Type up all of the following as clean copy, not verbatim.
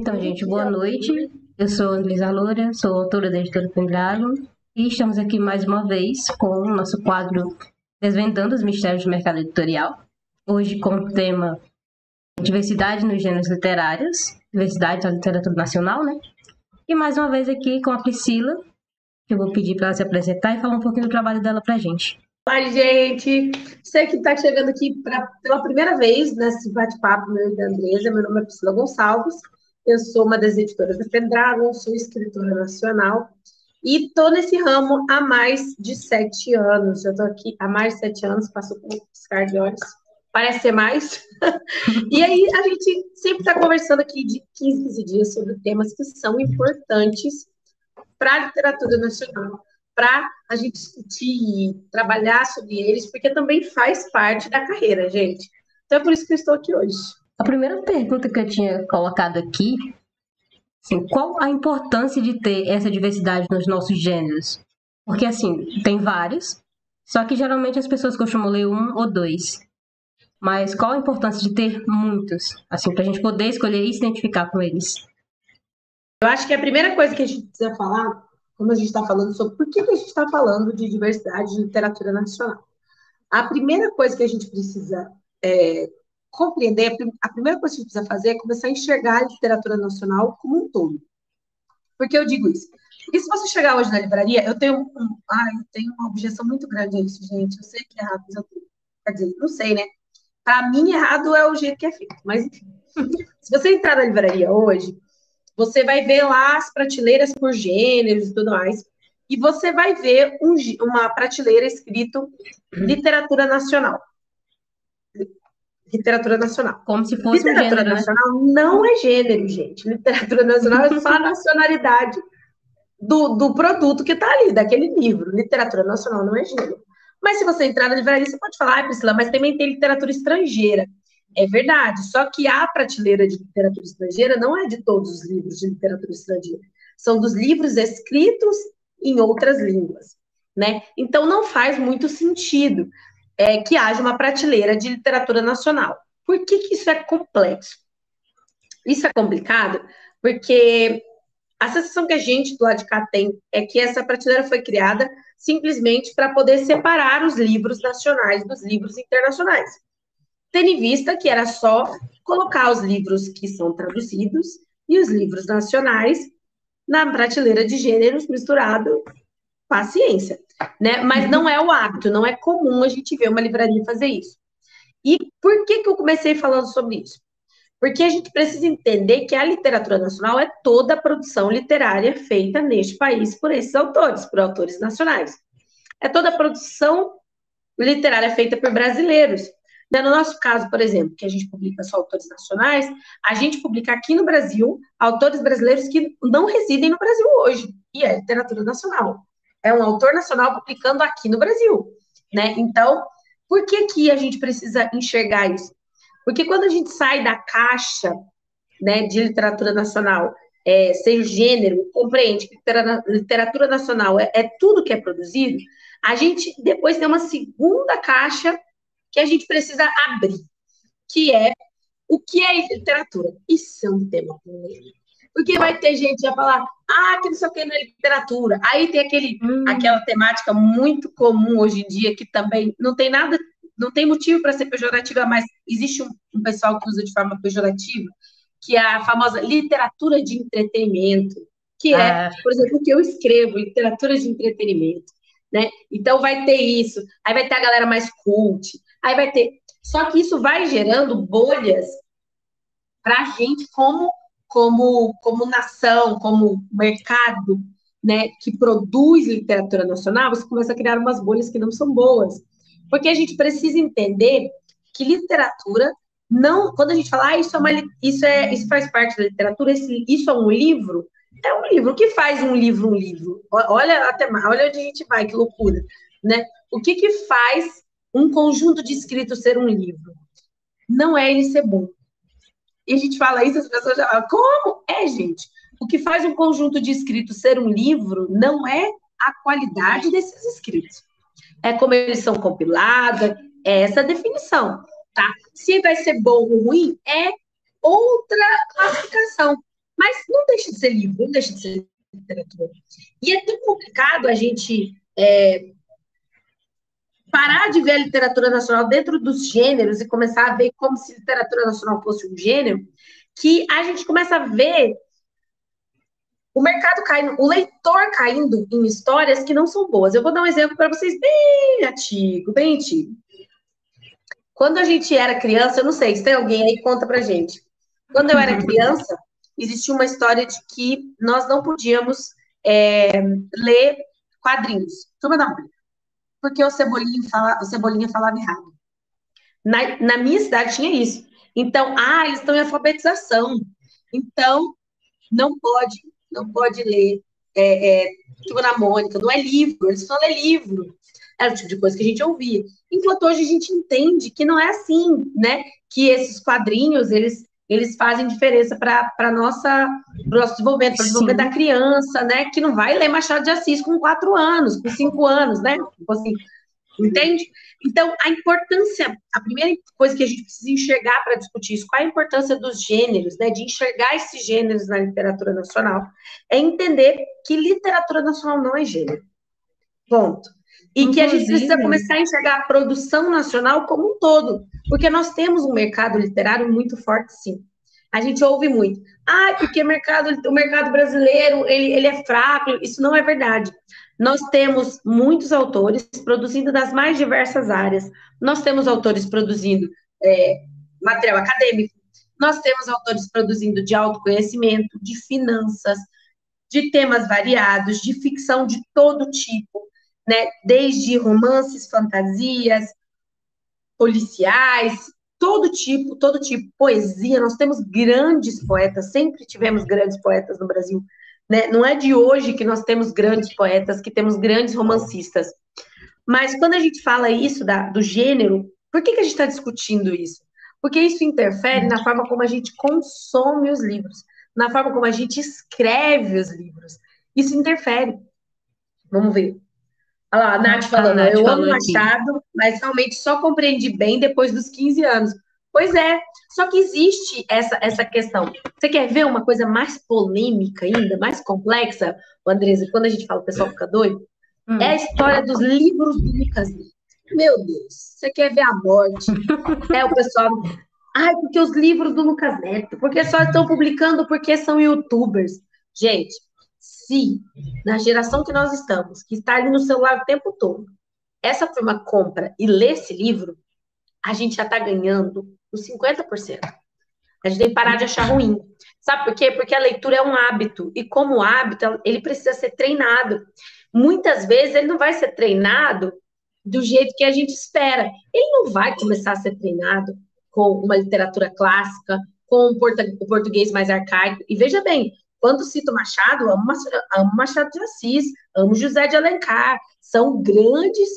Então, gente, boa noite. Eu sou Andresa Loura, sou autora da editora Pendragon e estamos aqui mais uma vez com o nosso quadro Desvendando os Mistérios do Mercado Editorial. Hoje com o tema Diversidade nos Gêneros Literários, Diversidade da Literatura Nacional, né? E mais uma vez aqui com a Priscila, que eu vou pedir para ela se apresentar e falar um pouquinho do trabalho dela para a gente. Oi, gente! Você que está chegando aqui pela primeira vez nesse bate-papo meu e da Andresa, meu nome é Priscila Gonçalves, eu sou uma das editoras da Pendragon, sou escritora nacional e estou nesse ramo há mais de 7 anos. Eu estou aqui há mais de 7 anos, passo com um piscar de olhos, parece ser mais. E aí a gente sempre está conversando aqui de 15 dias sobre temas que são importantes para a literatura nacional, para a gente discutir, trabalhar sobre eles, porque também faz parte da carreira, gente. Então é por isso que eu estou aqui hoje. A primeira pergunta que eu tinha colocado aqui, assim, qual a importância de ter essa diversidade nos nossos gêneros? Porque, assim, tem vários, só que geralmente as pessoas costumam ler um ou dois. Mas qual a importância de ter muitos, assim, para a gente poder escolher e se identificar com eles? Eu acho que a primeira coisa que a gente precisa falar, como a gente está falando sobre por que a gente está falando de diversidade de literatura nacional. A primeira coisa que a gente precisa compreender, a primeira coisa que a gente precisa fazer é começar a enxergar a literatura nacional como um todo. Por que eu digo isso? Porque se você chegar hoje na livraria, eu tenho uma objeção muito grande a isso, gente. Eu sei que é errado, mas quer dizer, não sei, né? Para mim, errado é o jeito que é feito. Mas, enfim. Se você entrar na livraria hoje, você vai ver lá as prateleiras por gêneros e tudo mais. E você vai ver uma prateleira escrito literatura nacional. Literatura nacional. Como se fosse um Literatura gênero, né? nacional não é gênero, gente. Literatura nacional é só a nacionalidade do produto que está ali, daquele livro. Literatura nacional não é gênero. Mas se você entrar na livraria, você pode falar, Priscila, mas também tem literatura estrangeira. É verdade, só que a prateleira de literatura estrangeira não é de todos os livros de literatura estrangeira. São dos livros escritos em outras línguas, né? Então não faz muito sentido que haja uma prateleira de literatura nacional. Por que isso é complexo? Isso é complicado porque a sensação que a gente do lado de cá tem é que essa prateleira foi criada simplesmente para poder separar os livros nacionais dos livros internacionais. Tendo em vista que era só colocar os livros que são traduzidos e os livros nacionais na prateleira de gêneros misturado, paciência, né? Mas não é o hábito, não é comum a gente ver uma livraria fazer isso. E por que eu comecei falando sobre isso? Porque a gente precisa entender que a literatura nacional é toda a produção literária feita neste país por esses autores, por autores nacionais. É toda a produção literária feita por brasileiros. No nosso caso, por exemplo, que a gente publica só autores nacionais, a gente publica aqui no Brasil autores brasileiros que não residem no Brasil hoje, e é literatura nacional. É um autor nacional publicando aqui no Brasil, né? Então, por que a gente precisa enxergar isso? Porque quando a gente sai da caixa, né, de literatura nacional, sem gênero, compreende que literatura nacional é tudo que é produzido, a gente depois tem uma segunda caixa que a gente precisa abrir, que é o que é literatura. Isso é um tema polêmico. Porque vai ter gente que vai falar, que não sei o que não é literatura. Aí tem aquela temática muito comum hoje em dia, que também não tem nada, não tem motivo para ser pejorativa, mas existe um pessoal que usa de forma pejorativa, que é a famosa literatura de entretenimento, que é, por exemplo, o que eu escrevo, literatura de entretenimento. Né? Então vai ter isso, aí vai ter a galera mais cult, aí vai ter. Só que isso vai gerando bolhas para a gente como nação, como mercado, né, que produz literatura nacional, você começa a criar umas bolhas que não são boas. Porque a gente precisa entender que literatura não, quando a gente fala, isso faz parte da literatura, isso é um livro, é um livro. O que faz um livro um livro? Olha onde a gente vai, que loucura, né? O que faz um conjunto de escritos ser um livro? Não é ele ser bom. E a gente fala isso, as pessoas já falam, como? Gente. O que faz um conjunto de escritos ser um livro não é a qualidade desses escritos. É como eles são compilados, é essa a definição, tá? Se vai ser bom ou ruim, é outra classificação. Mas não deixa de ser livro, não deixa de ser literatura. E é tão complicado a gente parar de ver a literatura nacional dentro dos gêneros e começar a ver como se literatura nacional fosse um gênero, que a gente começa a ver o mercado caindo, o leitor caindo em histórias que não são boas. Eu vou dar um exemplo para vocês bem antigo, bem antigo. Quando a gente era criança, eu não sei, se tem alguém aí, conta pra gente. Quando eu era criança, existia uma história de que nós não podíamos ler quadrinhos. Turma da Mônica. Porque o Cebolinha falava errado. Na minha cidade tinha isso. Então, eles estão em alfabetização. Então, não pode ler Turma da Mônica, não é livro, eles só lê livro. Era o tipo de coisa que a gente ouvia. Enquanto hoje a gente entende que não é assim, né? Que esses quadrinhos, eles fazem diferença para o nosso desenvolvimento, para o desenvolvimento da criança, né? Que não vai ler Machado de Assis com 4 anos, com 5 anos, né? Assim, entende? Então, a primeira coisa que a gente precisa enxergar para discutir isso, qual é a importância dos gêneros, né? De enxergar esses gêneros na literatura nacional, é entender que literatura nacional não é gênero. Ponto. E que a gente precisa começar a enxergar a produção nacional como um todo, porque nós temos um mercado literário muito forte, sim. A gente ouve muito. Porque o mercado brasileiro, ele é fraco. Isso não é verdade. Nós temos muitos autores produzindo das mais diversas áreas. Nós temos autores produzindo material acadêmico, nós temos autores produzindo de autoconhecimento, de finanças, de temas variados, de ficção de todo tipo, né? Desde romances, fantasias, policiais, todo tipo, poesia. Nós temos grandes poetas, sempre tivemos grandes poetas no Brasil, né? Não é de hoje que nós temos grandes poetas, que temos grandes romancistas. Mas quando a gente fala isso do gênero, por que a gente está discutindo isso? Porque isso interfere na forma como a gente consome os livros, na forma como a gente escreve os livros. Isso interfere. Vamos ver. Olha lá, a Nath falando, eu amo Machado, mas realmente só compreendi bem depois dos 15 anos. Pois é, só que existe essa questão. Você quer ver uma coisa mais polêmica ainda, mais complexa, Andresa, quando a gente fala o pessoal fica doido? É a história dos livros do Lucas Neto. Meu Deus, você quer ver a morte? O pessoal... porque os livros do Lucas Neto, porque só estão publicando porque são youtubers. Gente, se na geração que nós estamos, que está ali no celular o tempo todo, essa turma compra e lê esse livro, a gente já está ganhando os 50%. A gente tem que parar de achar ruim. Sabe por quê? Porque a leitura é um hábito, e como hábito, ele precisa ser treinado. Muitas vezes ele não vai ser treinado do jeito que a gente espera. Ele não vai começar a ser treinado com uma literatura clássica, com o português mais arcaico. E veja bem, quando cito Machado, amo Machado de Assis, amo José de Alencar, são grandes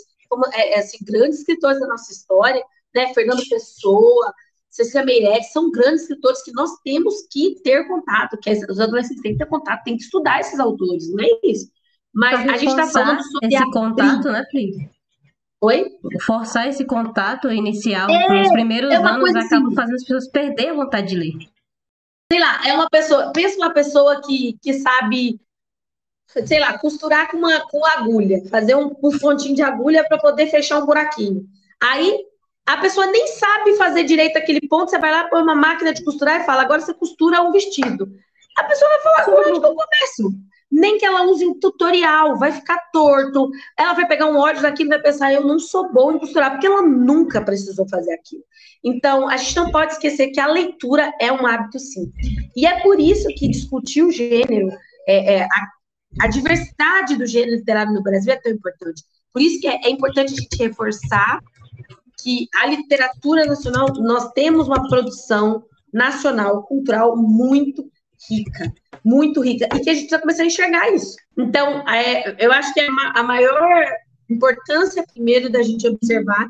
escritores da nossa história, né? Fernando Pessoa, Cecília Meirelles, são grandes escritores que nós temos que ter contato, que os adolescentes têm que ter contato, têm que estudar esses autores, não é isso? Mas a gente está falando sobre esse contato, né, Pri? Oi? Forçar esse contato inicial nos primeiros anos acaba fazendo as pessoas perder a vontade de ler. Sei lá, pensa uma pessoa que sabe, sei lá, costurar com agulha, fazer um pontinho de agulha para poder fechar um buraquinho. Aí a pessoa nem sabe fazer direito aquele ponto, você vai lá, põe uma máquina de costurar e fala, agora você costura um vestido. A pessoa vai falar, por onde que eu começo? Nem que ela use um tutorial, vai ficar torto, ela vai pegar um ódio daquilo e vai pensar, eu não sou bom em costurar, porque ela nunca precisou fazer aquilo. Então, a gente não pode esquecer que a leitura é um hábito, sim. E é por isso que discutir o gênero, a diversidade do gênero literário no Brasil é tão importante. Por isso que é importante a gente reforçar que a literatura nacional, nós temos uma produção nacional, cultural muito rica, e que a gente precisa começar a enxergar isso. Então, eu acho que a maior importância, primeiro, da gente observar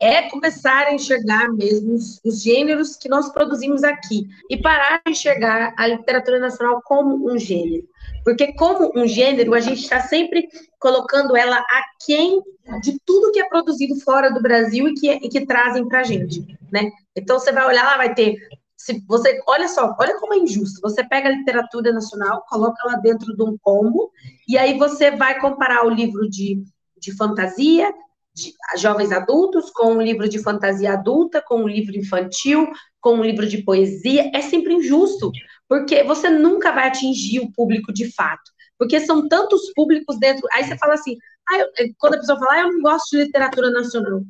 é começar a enxergar mesmo os gêneros que nós produzimos aqui e parar de enxergar a literatura nacional como um gênero. Porque como um gênero, a gente está sempre colocando ela aquém de tudo que é produzido fora do Brasil e que trazem para a gente, né? Então, você vai olhar lá, vai ter Se você, olha só, olha como é injusto. Você pega a literatura nacional, coloca ela dentro de um combo, e aí você vai comparar o livro de fantasia, de jovens adultos, com um livro de fantasia adulta, com um livro infantil, com um livro de poesia. É sempre injusto, porque você nunca vai atingir o público de fato. Porque são tantos públicos dentro. Aí você fala assim, quando a pessoa fala, eu não gosto de literatura nacional.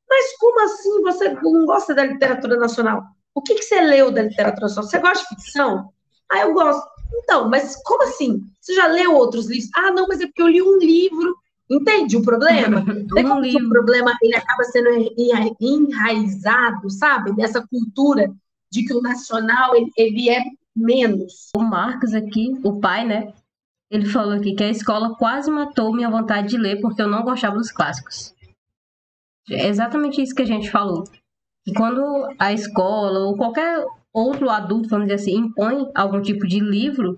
Mas como assim você não gosta da literatura nacional? O que você leu da literatura nacional? Você gosta de ficção? Ah, eu gosto. Então, mas como assim? Você já leu outros livros? Ah, não, mas é porque eu li um livro. Entende o problema? Tem Um como que o livro. problema ele acaba sendo enraizado, sabe? Dessa cultura de que o nacional ele é menos. O Marcos aqui, o pai, né? Ele falou aqui que a escola quase matou minha vontade de ler porque eu não gostava dos clássicos. É exatamente isso que a gente falou. E quando a escola ou qualquer outro adulto, vamos dizer assim, impõe algum tipo de livro,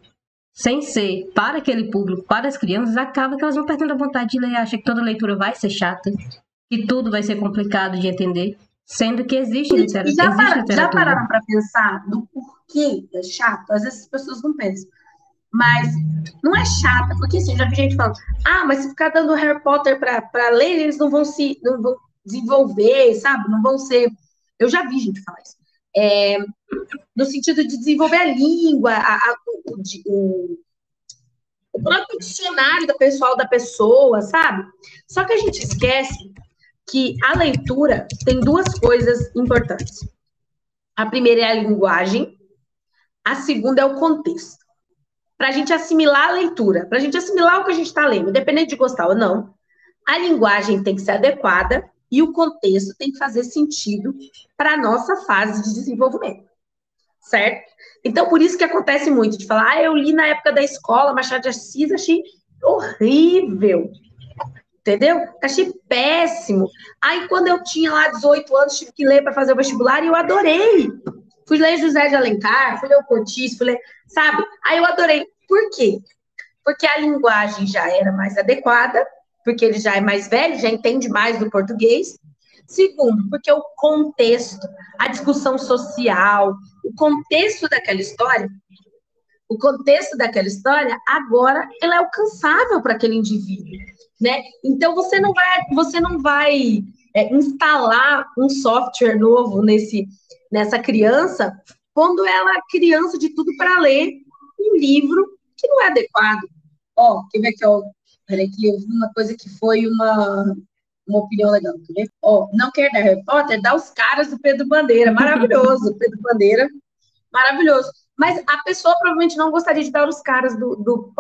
sem ser para aquele público, para as crianças, acaba que elas vão perdendo a vontade de ler, acha que toda leitura vai ser chata, que tudo vai ser complicado de entender, sendo que existe, E existe já literatura. pararam para pensar no porquê é chato? Às vezes as pessoas não pensam. Mas não é chata, porque assim, eu já vi gente falando, mas se ficar dando Harry Potter para ler, eles não vão desenvolver, sabe? Não vão ser. Eu já vi gente falar isso. No sentido de desenvolver a língua, o próprio dicionário da pessoal da pessoa, sabe? Só que a gente esquece que a leitura tem duas coisas importantes. A primeira é a linguagem, a segunda é o contexto. Para a gente assimilar a leitura, para a gente assimilar o que a gente está lendo, independente de gostar ou não, a linguagem tem que ser adequada e o contexto tem que fazer sentido para a nossa fase de desenvolvimento, certo? Então, por isso que acontece muito de falar, eu li na época da escola, Machado de Assis, achei horrível, entendeu? Achei péssimo. Aí, quando eu tinha lá 18 anos, tive que ler para fazer o vestibular e eu adorei. Fui ler José de Alencar, fui ler o Cortiço, fui ler, sabe? Aí eu adorei. Por quê? Porque a linguagem já era mais adequada, porque ele já é mais velho, já entende mais do português. Segundo, porque a discussão social, o contexto daquela história, agora ela é alcançável para aquele indivíduo, né? Então você não vai instalar um software novo nessa criança, quando ela é criança de tudo para ler um livro que não é adequado. Quer ver aqui, peraí, que eu vi uma coisa que foi uma opinião legal, quer ver? Não quer dar Harry Potter? Dá os caras do Pedro Bandeira, maravilhoso, Pedro Bandeira, maravilhoso. Mas a pessoa provavelmente não gostaria de dar os caras do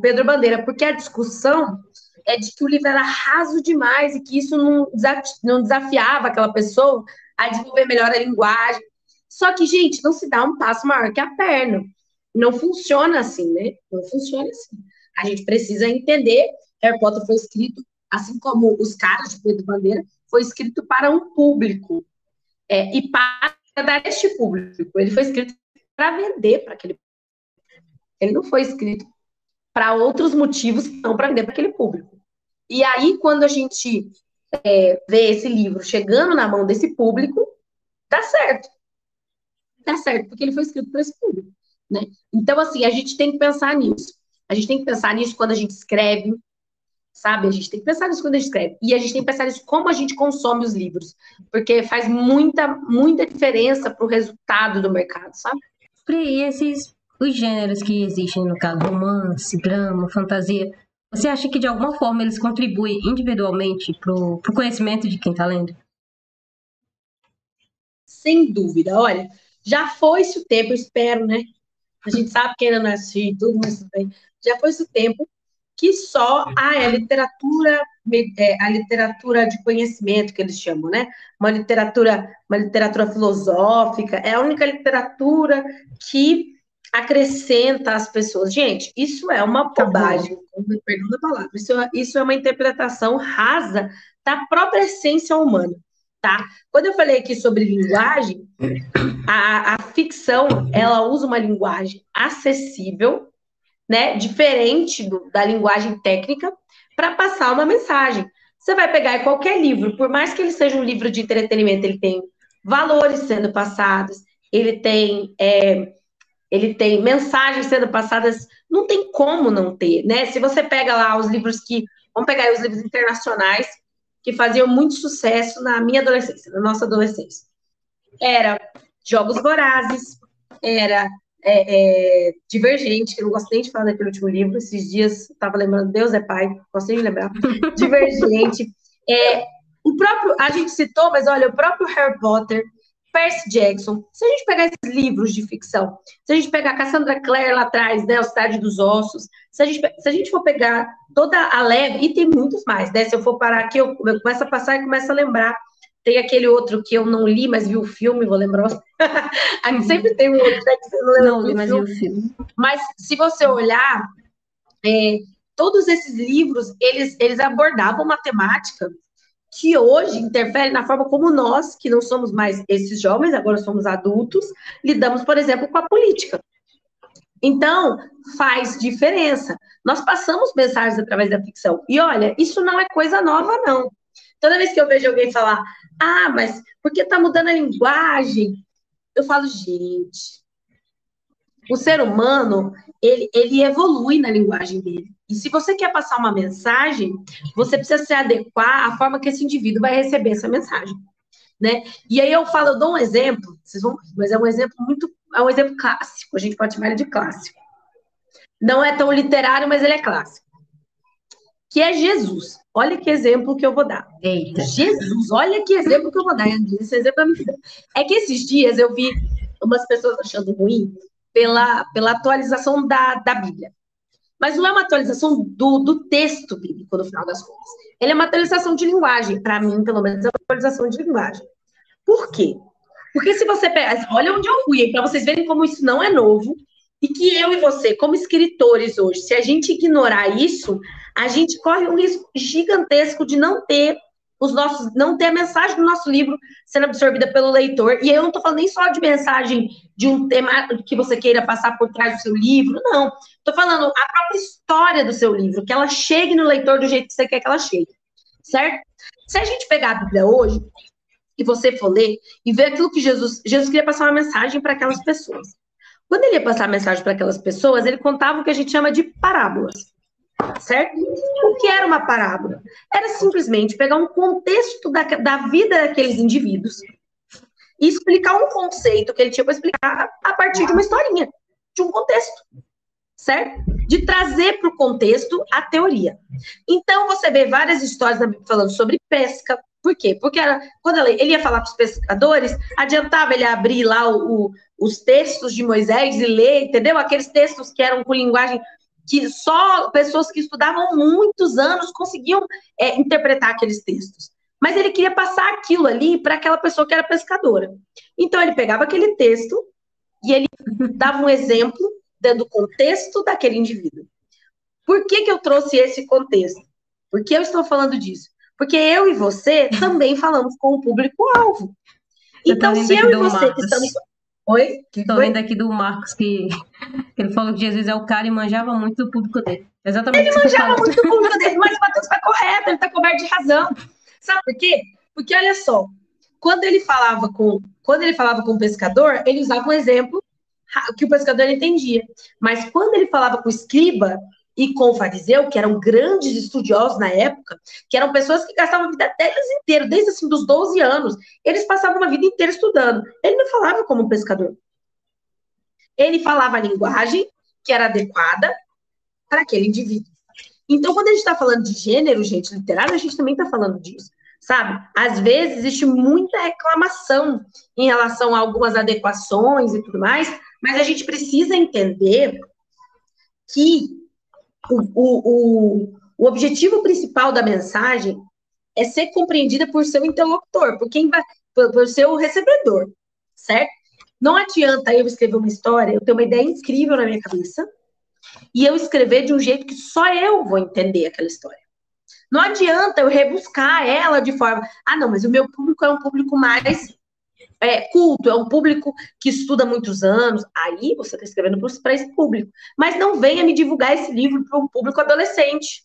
Pedro Bandeira, porque a discussão é de que o livro era raso demais e que isso não desafiava aquela pessoa a desenvolver melhor a linguagem. Só que, gente, não se dá um passo maior que a perna. Não funciona assim, né? Não funciona assim. A gente precisa entender. Harry Potter foi escrito, assim como os caras de Pedro Bandeira, foi escrito para um público. E para dar este público. Ele foi escrito para vender para aquele público. Ele não foi escrito para outros motivos que não para vender para aquele público. E aí, quando a gente vê esse livro chegando na mão desse público, dá certo. Dá certo, porque ele foi escrito para esse público. Né? Então, assim, a gente tem que pensar nisso. A gente tem que pensar nisso quando a gente escreve, sabe? A gente tem que pensar nisso quando a gente escreve. E a gente tem que pensar nisso como a gente consome os livros. Porque faz muita, muita diferença para o resultado do mercado, sabe? E os gêneros que existem, no caso, romance, drama, fantasia, você acha que de alguma forma eles contribuem individualmente pro conhecimento de quem está lendo? Sem dúvida. Olha, já foi-se o tempo, eu espero, né? A gente sabe que ainda não é assim, tudo, mas tudo bem. Já foi-se o tempo que só a literatura de conhecimento que eles chamam, né? Uma literatura filosófica, é a única literatura que acrescenta às pessoas. Gente, isso é uma bobagem, me perdoa a palavra. Isso é uma interpretação rasa da própria essência humana, tá? Quando eu falei aqui sobre linguagem, a ficção, ela usa uma linguagem acessível, né, diferente da linguagem técnica, para passar uma mensagem. Você vai pegar qualquer livro, por mais que ele seja um livro de entretenimento, ele tem valores sendo passados, ele tem mensagens sendo passadas, não tem como não ter, né? Se você pega lá os livros vamos pegar aí os livros internacionais que faziam muito sucesso na minha adolescência, na nossa adolescência. Era Jogos Vorazes, era Divergente, que eu não gosto nem de falar daquele último livro, esses dias eu estava lembrando, Deus é Pai, gosto nem de lembrar, Divergente, a gente citou, mas olha, o próprio Harry Potter, Percy Jackson, se a gente pegar esses livros de ficção, se a gente pegar Cassandra Clare lá atrás, né, o Cidade dos Ossos, se a gente for pegar toda a leve, e tem muitos mais, né, se eu for parar aqui, eu começo a passar e começo a lembrar, tem aquele outro que eu não li, mas vi o filme, vou lembrar, aqui sempre tem um outro, né, que você não lembra Não li, mas vi o filme. Mas se você olhar, todos esses livros, eles abordavam uma temática que hoje interfere na forma como nós, que não somos mais esses jovens, agora somos adultos, lidamos, por exemplo, com a política. Então, faz diferença. Nós passamos mensagens através da ficção. E olha, isso não é coisa nova, não. Toda vez que eu vejo alguém falar, mas por que está mudando a linguagem? Eu falo, gente, o ser humano, ele evolui na linguagem dele. E se você quer passar uma mensagem, você precisa se adequar à forma que esse indivíduo vai receber essa mensagem, né? E aí eu dou um exemplo, mas é um exemplo clássico, a gente pode chamar ele de clássico. Não é tão literário, mas ele é clássico. Que é Jesus. Olha que exemplo que eu vou dar. Eita. Jesus, olha que exemplo que eu vou dar. Esse exemplo é muito bom. É que esses dias eu vi umas pessoas achando ruim pela atualização da Bíblia. Mas não é uma atualização do texto bíblico, no final das contas. Ele é uma atualização de linguagem. Para mim, pelo menos, é uma atualização de linguagem. Por quê? Porque se você pega... Olha onde eu fui, para vocês verem como isso não é novo. E que eu e você, como escritores hoje, se a gente ignorar isso, a gente corre um risco gigantesco de não ter a mensagem do nosso livro sendo absorvida pelo leitor. E aí eu não estou falando nem só de mensagem de um tema que você queira passar por trás do seu livro, não. Estou falando a própria história do seu livro, que ela chegue no leitor do jeito que você quer que ela chegue, certo? Se a gente pegar a Bíblia hoje, e você for ler, e ver aquilo que Jesus queria passar uma mensagem para aquelas pessoas. Quando ele ia passar a mensagem para aquelas pessoas, ele contava o que a gente chama de parábolas. Certo? O que era uma parábola? Era simplesmente pegar um contexto da vida daqueles indivíduos e explicar um conceito que ele tinha para explicar a partir de uma historinha, de um contexto, certo? De trazer para o contexto a teoria. Então, você vê várias histórias na Bíblia falando sobre pesca. Por quê? Porque quando ele ia falar com os pescadores, adiantava ele abrir lá os textos de Moisés e ler, entendeu? Aqueles textos que eram com linguagem que só pessoas que estudavam muitos anos conseguiam interpretar aqueles textos. Mas ele queria passar aquilo ali para aquela pessoa que era pescadora. Então, ele pegava aquele texto e ele dava um exemplo dando o contexto daquele indivíduo. Por que eu trouxe esse contexto? Por que eu estou falando disso? Porque eu e você também falamos com o público-alvo. Então, se eu e você que estamos... Oi? Estou vendo aqui do Marcos que ele falou que Jesus é o cara e manjava muito do público dele. Exatamente. Ele manjava muito do público dele, mas o Matheus está correto, ele está coberto de razão. Sabe por quê? Porque, olha só, quando ele falava com o pescador, ele usava um exemplo que o pescador entendia. Mas quando ele falava com o escriba e com o fariseu, que eram grandes estudiosos na época, que eram pessoas que gastavam a vida deles inteira, desde assim, dos 12 anos, eles passavam uma vida inteira estudando. Ele não falava como um pescador. Ele falava a linguagem que era adequada para aquele indivíduo. Então, quando a gente está falando de gênero, gente, literário, a gente também está falando disso, sabe? Às vezes, existe muita reclamação em relação a algumas adequações e tudo mais, mas a gente precisa entender que o objetivo principal da mensagem é ser compreendida por seu interlocutor, por seu recebedor, certo? Não adianta eu escrever uma história, eu tenho uma ideia incrível na minha cabeça, e eu escrever de um jeito que só eu vou entender aquela história. Não adianta eu rebuscar ela de forma... não, mas o meu público é um público mais culto, é um público que estuda muitos anos. Aí você está escrevendo para esse público. Mas não venha me divulgar esse livro para um público adolescente.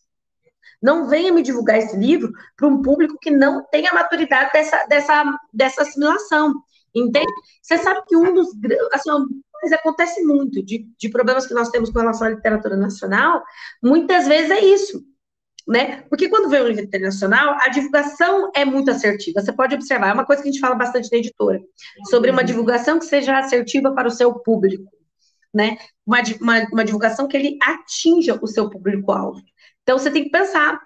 Não venha me divulgar esse livro para um público que não tem a maturidade dessa assimilação. Entende? Você sabe que assim, mas acontece muito de problemas que nós temos com relação à literatura nacional, muitas vezes é isso, né? Porque quando vem um livro internacional, a divulgação é muito assertiva. Você pode observar, é uma coisa que a gente fala bastante na editora, sobre uma divulgação que seja assertiva para o seu público, né? Uma divulgação que ele atinja o seu público-alvo. Então, você tem que pensar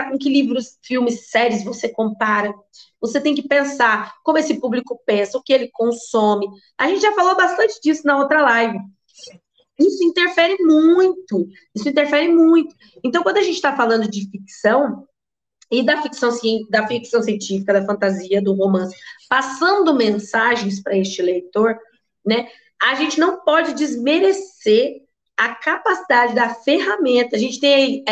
com que livros, filmes, séries você compara. Você tem que pensar como esse público pensa, o que ele consome. A gente já falou bastante disso na outra live. Isso interfere muito. Então, quando a gente está falando de ficção, e da ficção científica, da fantasia, do romance, passando mensagens para este leitor, né? A gente não pode desmerecer a capacidade da ferramenta. A gente tem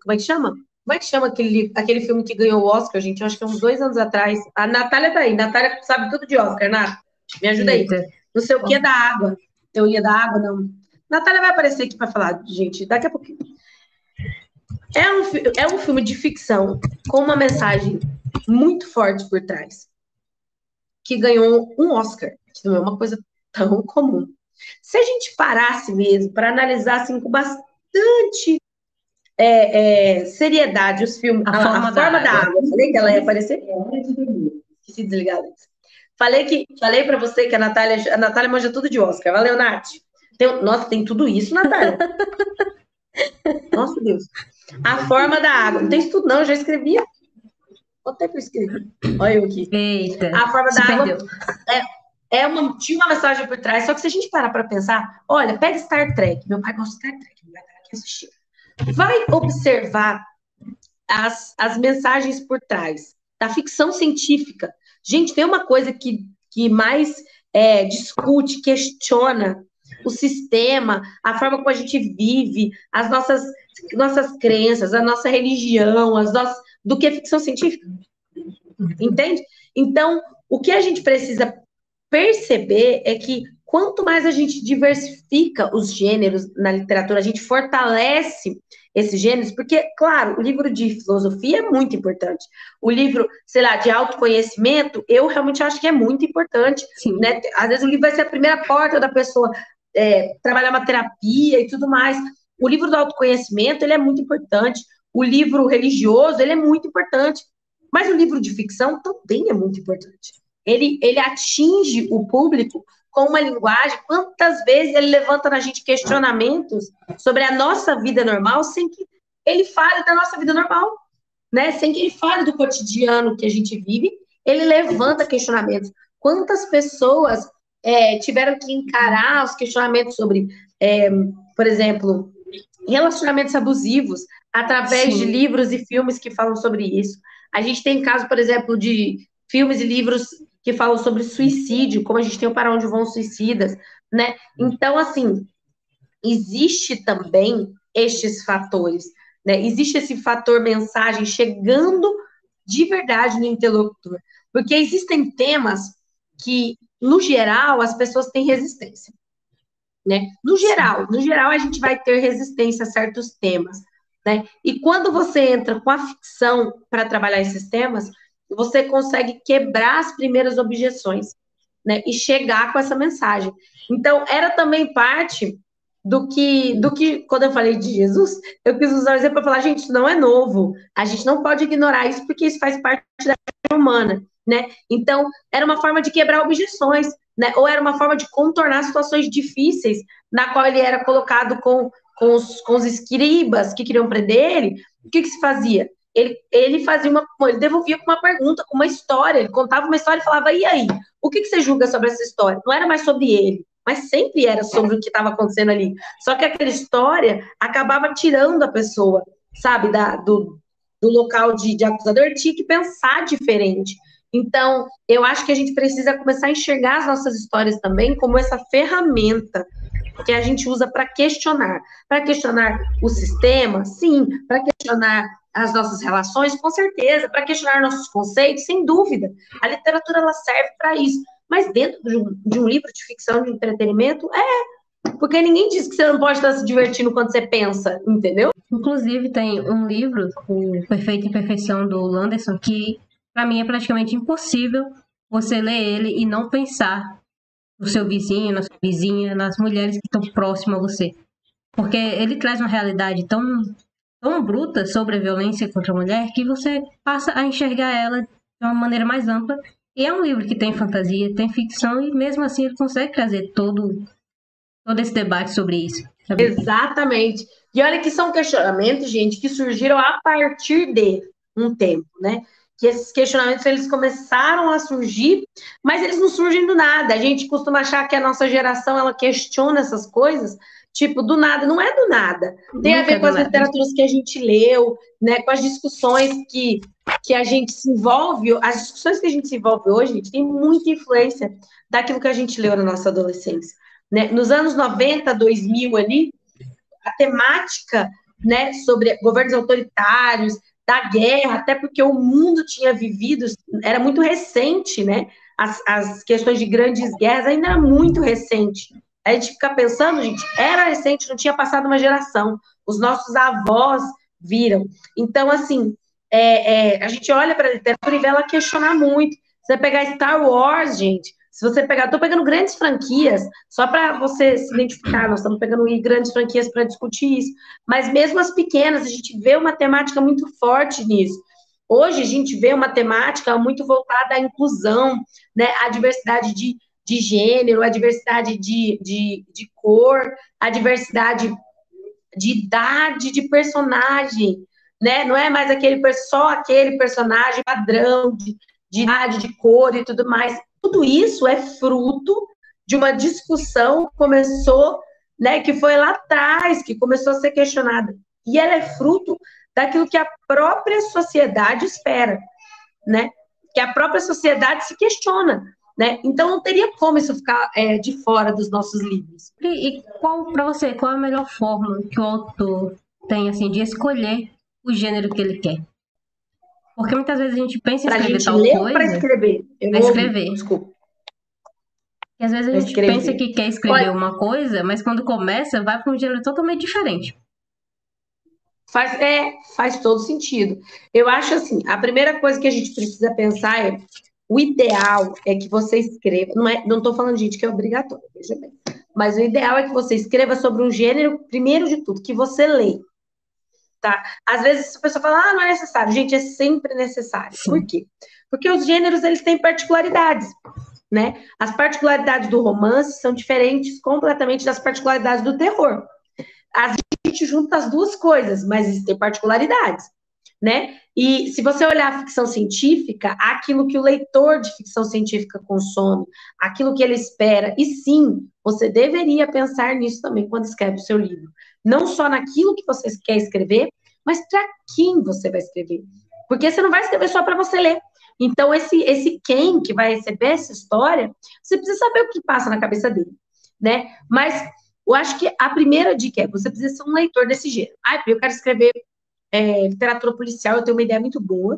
como é que chama? Como é que chama aquele filme que ganhou o Oscar, gente? Eu acho que é uns 2 anos atrás. A Natália tá aí. Natália sabe tudo de Oscar, Nath. Me ajuda aí. Não sei o que é da água. Teoria da água, não. Natália vai aparecer aqui para falar, gente, daqui a pouquinho. É um filme de ficção com uma mensagem muito forte por trás, que ganhou um Oscar, que não é uma coisa tão comum. Se a gente parasse mesmo para analisar assim, com bastante seriedade os filmes, a forma da água. Falei que ela ia aparecer? Se desligar, Alex. Falei para você que a Natália manja tudo de Oscar. Valeu, Nath. Nossa, tem tudo isso, Natália. Nossa, Deus. A forma da água. Não tem isso tudo, não. Eu já escrevi. Quanto tempo eu escrevi? Olha eu aqui. Eita, a forma da água tinha uma mensagem por trás. Só que se a gente parar para pensar, olha, pega Star Trek. Meu pai gosta de Star Trek. Meu pai tá aqui assistindo. Vai observar as mensagens por trás da ficção científica. Gente, tem uma coisa que mais discute, questiona o sistema, a forma como a gente vive, as nossas crenças, a nossa religião, do que é ficção científica. Entende? Então, o que a gente precisa perceber é que quanto mais a gente diversifica os gêneros na literatura, a gente fortalece esses gêneros, porque, claro, o livro de filosofia é muito importante. O livro, sei lá, de autoconhecimento, eu realmente acho que é muito importante. Né? Às vezes o livro vai ser a primeira porta da pessoa trabalhar uma terapia e tudo mais. O livro do autoconhecimento, ele é muito importante. O livro religioso, ele é muito importante. Mas o livro de ficção também é muito importante. Ele atinge o público com uma linguagem. Quantas vezes ele levanta na gente questionamentos sobre a nossa vida normal sem que ele fale da nossa vida normal, né? Sem que ele fale do cotidiano que a gente vive, ele levanta questionamentos. Quantas pessoas tiveram que encarar os questionamentos sobre, por exemplo, relacionamentos abusivos através de livros e filmes que falam sobre isso. A gente tem caso, por exemplo, de filmes e livros que falam sobre suicídio, como a gente tem o Para Onde Vão os Suicidas, né? Então, assim, existe também estes fatores, né? Existe esse fator mensagem chegando de verdade no interlocutor, porque existem temas que, no geral, as pessoas têm resistência, né? No geral, a gente vai ter resistência a certos temas, né? E quando você entra com a ficção para trabalhar esses temas, você consegue quebrar as primeiras objeções, né? E chegar com essa mensagem. Então, era também parte do que quando eu falei de Jesus, eu quis usar o exemplo para falar, gente, isso não é novo. A gente não pode ignorar isso, porque isso faz parte da vida humana, né? Então, era uma forma de quebrar objeções, né? Ou era uma forma de contornar situações difíceis, na qual ele era colocado com os escribas que queriam prender ele. O que se fazia? Ele devolvia com uma pergunta, com uma história, ele contava uma história e falava, e aí? O que você julga sobre essa história? Não era mais sobre ele, mas sempre era sobre o que estava acontecendo ali. Só que aquela história acabava tirando a pessoa, sabe, do local de acusador, tinha que pensar diferente. Então, eu acho que a gente precisa começar a enxergar as nossas histórias também como essa ferramenta que a gente usa para questionar o sistema, sim, para questionar as nossas relações, com certeza, para questionar nossos conceitos, sem dúvida. A literatura, ela serve para isso. Mas dentro de um livro de ficção, de entretenimento, porque ninguém diz que você não pode estar se divertindo quando você pensa, entendeu? Inclusive, tem um livro, O Perfeito e Imperfeição, do Landerson, que, para mim, é praticamente impossível você ler ele e não pensar no seu vizinho, na sua vizinha, nas mulheres que estão próximas a você. Porque ele traz uma realidade tão bruta sobre a violência contra a mulher que você passa a enxergar ela de uma maneira mais ampla. E é um livro que tem fantasia, tem ficção, e mesmo assim ele consegue trazer todo esse debate sobre isso. Sabe? Exatamente. E olha que são questionamentos, gente, que surgiram a partir de um tempo, né? Que esses questionamentos, eles começaram a surgir, mas eles não surgem do nada. A gente costuma achar que a nossa geração, ela questiona essas coisas, tipo, do nada. Não é do nada. Tem a ver com as literaturas que a gente leu, né? Com as discussões que a gente se envolve. As discussões que a gente se envolve hoje, gente, tem muita influência daquilo que a gente leu na nossa adolescência. Né? Nos anos 90, 2000 ali, a temática, né, sobre governos autoritários, da guerra, até porque o mundo tinha vivido, era muito recente, né? As questões de grandes guerras ainda era muito recente. A gente fica pensando, gente, era recente, não tinha passado uma geração. Os nossos avós viram. Então, assim, a gente olha para a literatura e vê ela questionar muito. Você pegar Star Wars, gente, se você pegar, estou pegando grandes franquias, só para você se identificar, nós estamos pegando grandes franquias para discutir isso, mas mesmo as pequenas, a gente vê uma temática muito forte nisso. Hoje a gente vê uma temática muito voltada à inclusão, né, à diversidade de gênero, à diversidade de cor, à diversidade de idade de personagem, né? Não é mais só aquele personagem padrão de idade, de cor e tudo mais. Tudo isso é fruto de uma discussão que começou, né, que foi lá atrás, que começou a ser questionada. E ela é fruto daquilo que a própria sociedade espera, né? Que a própria sociedade se questiona, né? Então não teria como isso ficar de fora dos nossos livros. E para você, qual é a melhor forma que o autor tem, assim, de escolher o gênero que ele quer? Porque muitas vezes a gente pensa em escrever tal coisa... Para escrever? Para escrever. Desculpa. E às vezes a gente pensa que quer escrever uma coisa, mas quando começa, vai para um gênero totalmente diferente. Faz todo sentido. Eu acho assim, a primeira coisa que a gente precisa pensar é o ideal é que você escreva, não estou falando, gente, que é obrigatório, veja bem, mas o ideal é que você escreva sobre um gênero, primeiro de tudo, que você lê. Tá? Às vezes a pessoa fala, não é necessário. Gente, é sempre necessário. Sim. Por quê? Porque os gêneros, eles têm particularidades, né? As particularidades do romance são diferentes completamente das particularidades do terror. A gente junta as duas coisas, mas existem particularidades, né? E se você olhar a ficção científica, aquilo que o leitor de ficção científica consome, aquilo que ele espera, e sim, você deveria pensar nisso também quando escreve o seu livro. Não só naquilo que você quer escrever, mas para quem você vai escrever. Porque você não vai escrever só para você ler. Então, esse quem que vai receber essa história, você precisa saber o que passa na cabeça dele, né? Mas eu acho que a primeira dica é, você precisa ser um leitor desse gênero. Eu quero escrever literatura policial, eu tenho uma ideia muito boa,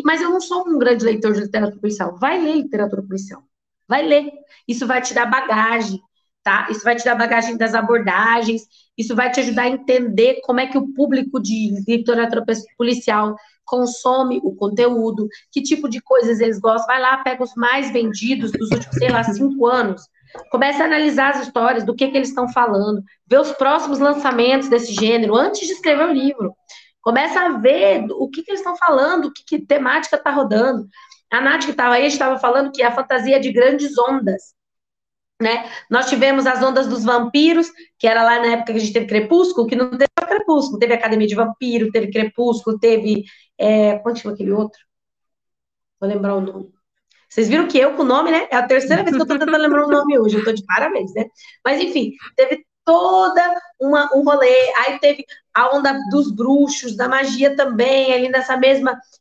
mas eu não sou um grande leitor de literatura policial. Vai ler literatura policial. Vai ler. Isso vai te dar bagagem, tá? Isso vai te dar bagagem das abordagens, isso vai te ajudar a entender como é que o público de literatura policial consome o conteúdo, que tipo de coisas eles gostam. Vai lá, pega os mais vendidos dos últimos, 5 anos, começa a analisar as histórias, do que eles estão falando, ver os próximos lançamentos desse gênero, antes de escrever o livro. Começa a ver o que eles estão falando, que temática está rodando. A Nath, que estava aí, estava falando que a fantasia é de grandes ondas, né? Nós tivemos as ondas dos vampiros, que era lá na época que a gente teve Crepúsculo, que não teve só Crepúsculo, teve Academia de Vampiro, teve Crepúsculo, teve... Qual chama aquele outro? Vou lembrar o nome. Vocês viram que eu com o nome, né? É a terceira vez que eu tô tentando lembrar o nome hoje, eu tô de parabéns, né? Mas, enfim, teve toda um rolê, aí teve a onda dos bruxos, da magia também, ali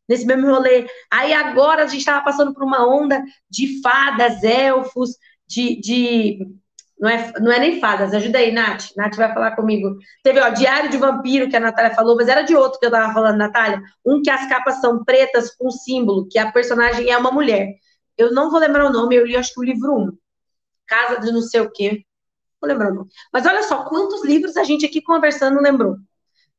nesse mesmo rolê. Aí agora a gente tava passando por uma onda de fadas, elfos, não é nem fadas, ajuda aí, Nath. Nath vai falar comigo. Teve, Diário de Vampiro, que a Natália falou, mas era de outro que eu tava falando, Natália. Um que as capas são pretas com símbolo, que a personagem é uma mulher. Eu não vou lembrar o nome, eu li, acho que o livro 1. Casa de não sei o quê. Vou lembrar o nome. Mas olha só, quantos livros a gente aqui conversando lembrou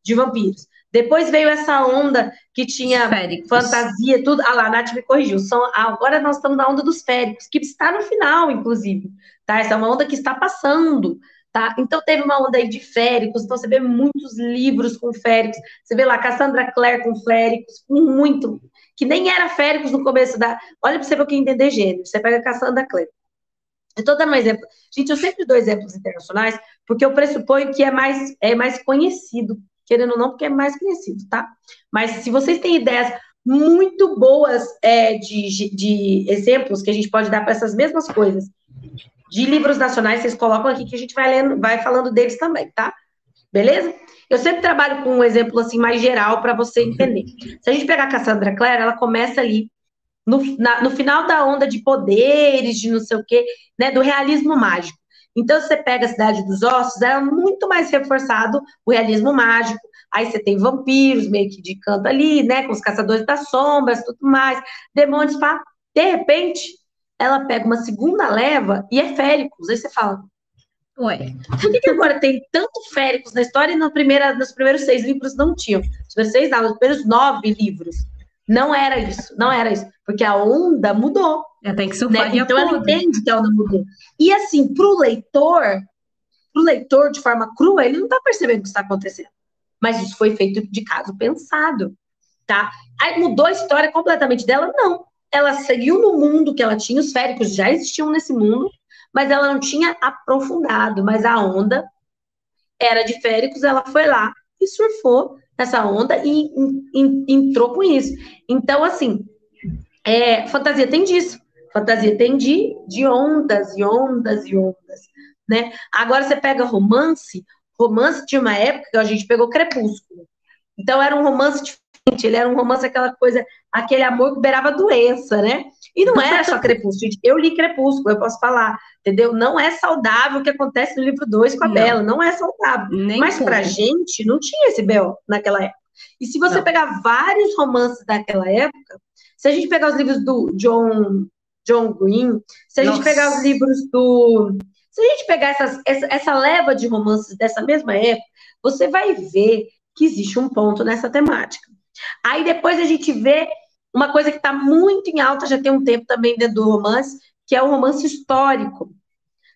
de vampiros. Depois veio essa onda que tinha Féricos. fantasia, tudo. Ah lá, a Nath me corrigiu. Agora nós estamos na onda dos féricos, que está no final, inclusive. Tá? Essa é uma onda que está passando. Tá? Então teve uma onda aí de féricos, então você vê muitos livros com féricos. Você vê lá Cassandra Clare com féricos, com muito. Que nem era féricos no começo da. Olha para você ver o que entender gênero. Você pega Cassandra Clare. Eu estou dando um exemplo. Gente, eu sempre dou exemplos internacionais, porque eu pressuponho que é mais conhecido, querendo ou não, porque é mais conhecido, tá? Mas se vocês têm ideias muito boas de exemplos que a gente pode dar para essas mesmas coisas, de livros nacionais, vocês colocam aqui que a gente vai lendo, vai falando deles também, tá? Beleza? Eu sempre trabalho com um exemplo assim mais geral para você entender. Se a gente pegar a Cassandra Clare, ela começa ali no final da onda de poderes, de não sei o quê, né, do realismo mágico. Então, você pega a Cidade dos Ossos, é muito mais reforçado o realismo mágico. Aí você tem vampiros, meio que de canto ali, né, com os caçadores das sombras, tudo mais, demônios, pá. De repente, ela pega uma segunda leva e é féricos. Aí você fala, Ué, por que agora tem tanto féricos na história e nos primeiros 6 livros não tinham? Os primeiros 6 não, os primeiros 9 livros. Não era isso, não era isso. Porque a onda mudou. tem que surfar de Então ela acordo. entende que a onda mudou. E assim, pro leitor de forma crua, ele não tá percebendo o que está acontecendo. Mas isso foi feito de caso pensado, tá? Aí mudou a história completamente dela? Não. Ela seguiu no mundo que ela tinha, os féricos já existiam nesse mundo, mas ela não tinha aprofundado. Mas a onda era de féricos, ela foi lá e surfou nessa onda e entrou com isso. Então, assim, fantasia tem disso. Fantasia tem de ondas e ondas e ondas, né? Agora você pega romance tinha uma época que a gente pegou Crepúsculo. Então era um romance diferente, ele era um romance aquela coisa, aquele amor que beirava doença, né? E não era só Crepúsculo, gente. Eu li Crepúsculo, eu posso falar, entendeu? Não é saudável o que acontece no livro 2 com a Bella, não é saudável. Nem Mas pouco. pra gente não tinha esse B.O. naquela época. E se você pegar vários romances daquela época, se a gente pegar os livros do John Green, se a gente pegar os livros do... Se a gente pegar essa leva de romances dessa mesma época, você vai ver que existe um ponto nessa temática. Aí depois a gente vê uma coisa que está muito em alta, já tem um tempo também dentro do romance, que é o romance histórico.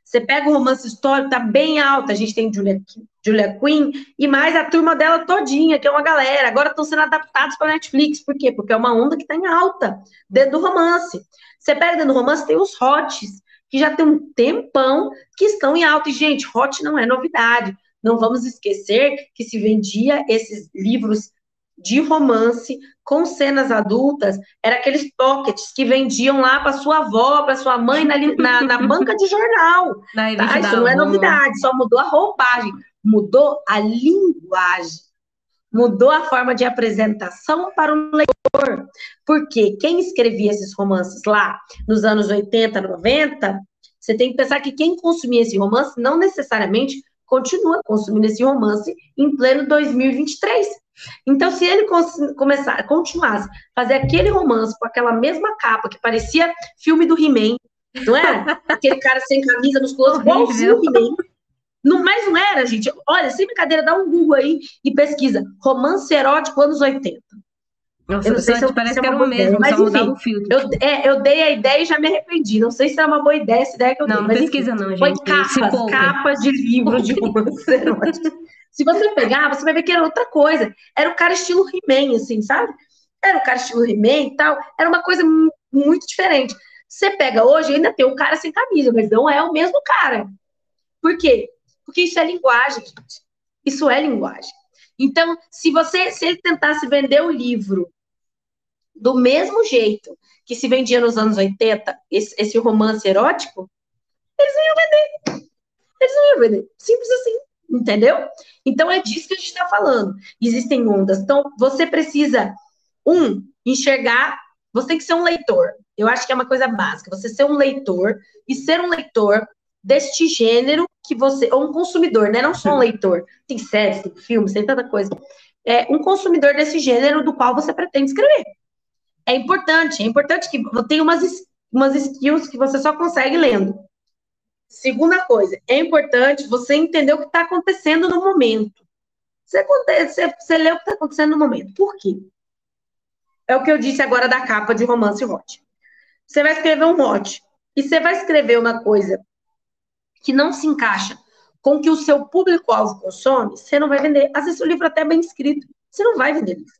Você pega o romance histórico, tá bem alto. A gente tem Julia Quinn e mais a turma dela todinha, que é uma galera. Agora estão sendo adaptados para Netflix. Por quê? Porque é uma onda que está em alta dentro do romance. Você pega dentro do romance, tem os hots, que já tem um tempão que estão em alta. E, gente, hot não é novidade. Não vamos esquecer que se vendia esses livros de romance com cenas adultas, era aqueles pockets que vendiam lá para sua avó, para sua mãe na banca de jornal. Tá? Isso não é novidade, só mudou a roupagem, mudou a linguagem, mudou a forma de apresentação para o leitor. Porque quem escrevia esses romances lá nos anos 80, 90, você tem que pensar que quem consumia esse romance não necessariamente continua consumindo esse romance em pleno 2023. Então, se ele continuasse a fazer aquele romance com aquela mesma capa que parecia filme do He-Man, não é? Aquele cara sem camisa, musculoso, igualzinho o He-Man. Mas não era, gente. Olha, sem brincadeira, dá um Google aí e pesquisa. Romance erótico anos 80. Nossa, eu não sei se parece que era o mesmo, mas só mudava o filtro. Eu dei a ideia e já me arrependi. Não sei se era uma boa ideia essa ideia que eu dei. Não pesquisa não, gente. Foi capas de livros de romance erótico. Se você pegar, você vai ver que era outra coisa. Era o cara estilo He-Man, assim, sabe? Era o cara estilo He-Man e tal. Era uma coisa muito diferente. Você pega hoje, ainda tem o cara sem camisa, mas não é o mesmo cara. Por quê? Porque isso é linguagem, gente. Isso é linguagem. Então, se ele tentasse vender o livro do mesmo jeito que se vendia nos anos 80, esse romance erótico, eles não iam vender. Eles não iam vender. Simples assim. Entendeu? Então é disso que a gente está falando. Existem ondas. Então você precisa, enxergar. Você tem que ser um leitor. Eu acho que é uma coisa básica. Você ser um leitor e ser um leitor deste gênero que você. Ou um consumidor, né? Não só um leitor. Tem séries, tem filmes, tem tanta coisa. É um consumidor desse gênero do qual você pretende escrever. É importante que tenha umas skills que você só consegue lendo. Segunda coisa, é importante você entender o que está acontecendo no momento. Você lê o que está acontecendo no momento. Por quê? É o que eu disse agora da capa de romance hot. Você vai escrever um hot e você vai escrever uma coisa que não se encaixa com o que o seu público-alvo consome, você não vai vender. Às vezes o livro até é bem escrito, você não vai vender livro.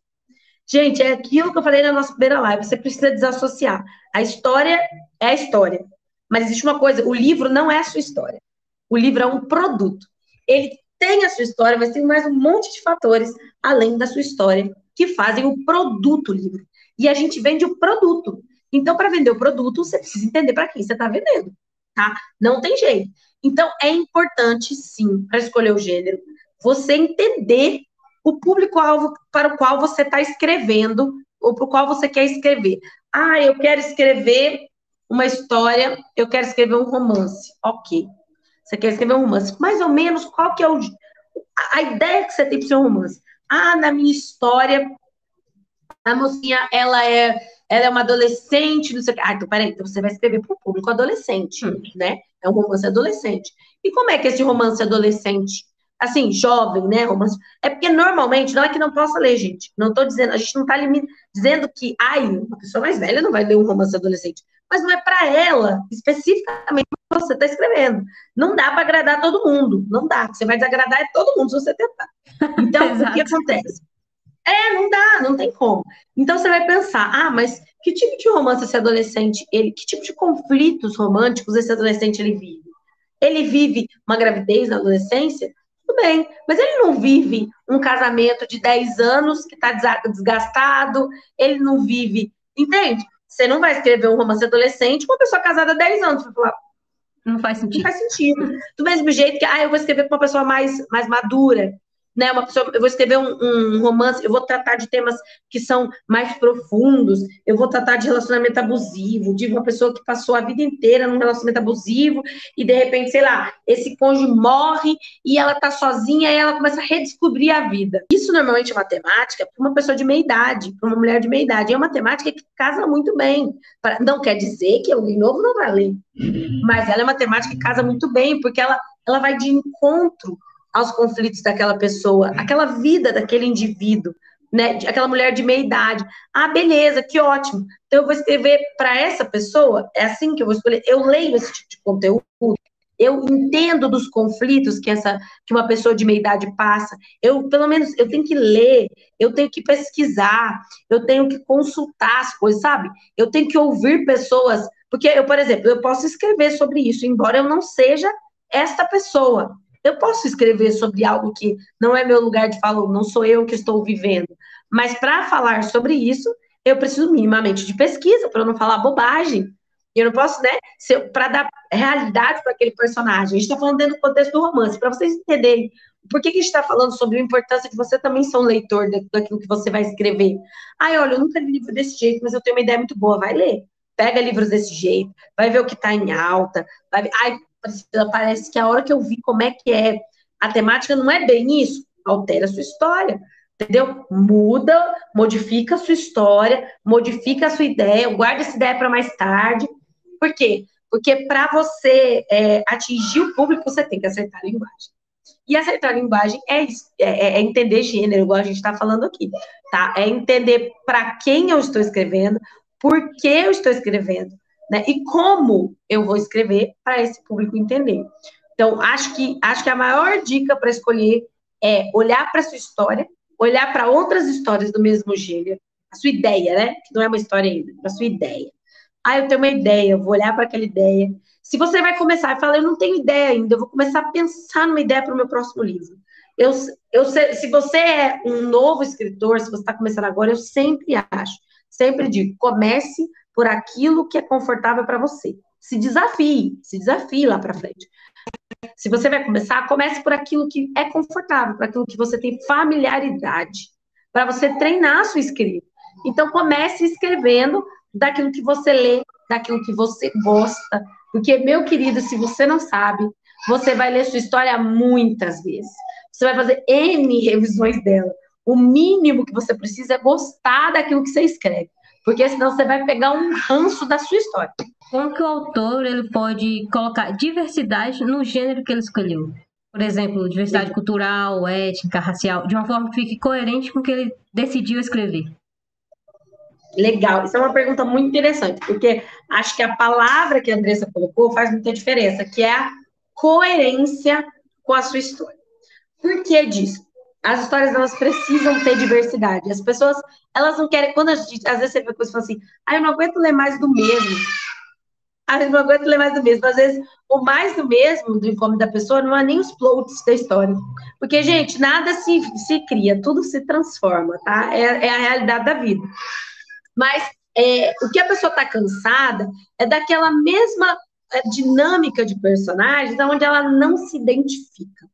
Gente, é aquilo que eu falei na nossa primeira live, você precisa desassociar. A história é a história. Mas existe uma coisa, o livro não é a sua história. O livro é um produto. Ele tem a sua história, mas tem mais um monte de fatores, além da sua história, que fazem o produto livro. E a gente vende o produto. Então, para vender o produto, você precisa entender para quem você está vendendo, tá? Não tem jeito. Então, é importante, sim, para escolher o gênero, você entender o público-alvo para o qual você está escrevendo, ou para o qual você quer escrever. Ah, eu quero escrever uma história, eu quero escrever um romance. Ok. Você quer escrever um romance. Mais ou menos, qual que é a ideia que você tem para o seu romance? Ah, na minha história, a mocinha, ela é uma adolescente, não sei o quê. Ah, então peraí, então você vai escrever para o público adolescente, né? É um romance adolescente. E como é que esse romance adolescente, assim, jovem, né? Romance. É porque normalmente, não é que não possa ler, gente. Não estou dizendo, a gente não está dizendo que, ai, uma pessoa mais velha não vai ler um romance adolescente. Mas não é para ela, especificamente, que você está escrevendo. Não dá para agradar todo mundo. Não dá. Você vai desagradar todo mundo se você tentar. Então, o que acontece? Não dá, não tem como. Então você vai pensar, mas que tipo de romance esse adolescente, que tipo de conflitos românticos esse adolescente ele vive? Ele vive uma gravidez na adolescência? Tudo bem, mas ele não vive um casamento de 10 anos que está desgastado, ele não vive, entende? Você não vai escrever um romance adolescente com uma pessoa casada há 10 anos, vai falar, não faz sentido. Não faz sentido. Do mesmo jeito que, eu vou escrever com uma pessoa mais madura, né? Eu vou escrever um romance, eu vou tratar de temas que são mais profundos, eu vou tratar de relacionamento abusivo, de uma pessoa que passou a vida inteira num relacionamento abusivo e de repente, sei lá, esse cônjuge morre e ela tá sozinha e ela começa a redescobrir a vida. Isso normalmente é uma temática para uma pessoa de meia idade, para uma mulher de meia idade. É uma temática que casa muito bem. Não quer dizer que alguém novo não vai ler, mas ela é uma temática que casa muito bem, porque ela vai de encontro aos conflitos daquela pessoa, aquela vida daquele indivíduo, né? Aquela mulher de meia idade. Ah, beleza, que ótimo. Então eu vou escrever para essa pessoa, é assim que eu vou escolher. Eu leio esse tipo de conteúdo, eu entendo dos conflitos que uma pessoa de meia idade passa. Pelo menos, eu tenho que ler, eu tenho que pesquisar, eu tenho que consultar as coisas, sabe? Eu tenho que ouvir pessoas, porque por exemplo, eu posso escrever sobre isso, embora eu não seja esta pessoa. Eu posso escrever sobre algo que não é meu lugar de fala, não sou eu que estou vivendo. Mas para falar sobre isso, eu preciso minimamente de pesquisa, para eu não falar bobagem. Eu não posso, né, para dar realidade para aquele personagem. A gente está falando dentro do contexto do romance, para vocês entenderem por que a gente está falando sobre a importância de você também ser um leitor daquilo que você vai escrever. Olha, eu nunca li livro desse jeito, mas eu tenho uma ideia muito boa, vai ler. Pega livros desse jeito, vai ver o que está em alta, vai ver. Parece que a hora que eu vi como é que é a temática não é bem isso, altera a sua história, entendeu? Muda, modifica a sua história, modifica a sua ideia, guarda essa ideia para mais tarde. Por quê? Porque para você atingir o público, você tem que acertar a linguagem. E acertar a linguagem é entender gênero, igual a gente está falando aqui, tá? É entender para quem eu estou escrevendo, por que eu estou escrevendo, né? E como eu vou escrever para esse público entender. Então, acho que a maior dica para escolher é olhar para a sua história, olhar para outras histórias do mesmo gênero, a sua ideia, né? Que não é uma história ainda, a sua ideia. Eu tenho uma ideia, eu vou olhar para aquela ideia. Se você vai começar e falar, eu não tenho ideia ainda, eu vou começar a pensar numa ideia para o meu próximo livro. Se você é um novo escritor, se você está começando agora, eu sempre sempre digo, comece por aquilo que é confortável para você. Se desafie lá para frente. Se você vai começar, comece por aquilo que é confortável, por aquilo que você tem familiaridade, para você treinar a sua escrita. Então, comece escrevendo daquilo que você lê, daquilo que você gosta. Porque, meu querido, se você não sabe, você vai ler sua história muitas vezes. Você vai fazer N revisões dela. O mínimo que você precisa é gostar daquilo que você escreve. Porque senão você vai pegar um ranço da sua história. Como que o autor ele pode colocar diversidade no gênero que ele escolheu? Por exemplo, diversidade cultural, étnica, racial, de uma forma que fique coerente com o que ele decidiu escrever. Legal, isso é uma pergunta muito interessante, porque acho que a palavra que a Andressa colocou faz muita diferença, que é a coerência com a sua história. Por que disso? As histórias, elas precisam ter diversidade. As pessoas, elas não querem, quando às vezes você vê coisas e fala assim, eu não aguento ler mais do mesmo. Eu não aguento ler mais do mesmo. Às vezes, o mais do mesmo, do incômodo da pessoa, não é nem os plots da história. Porque, gente, nada se cria, tudo se transforma, tá? É a realidade da vida. Mas o que a pessoa está cansada é daquela mesma dinâmica de personagens onde ela não se identifica.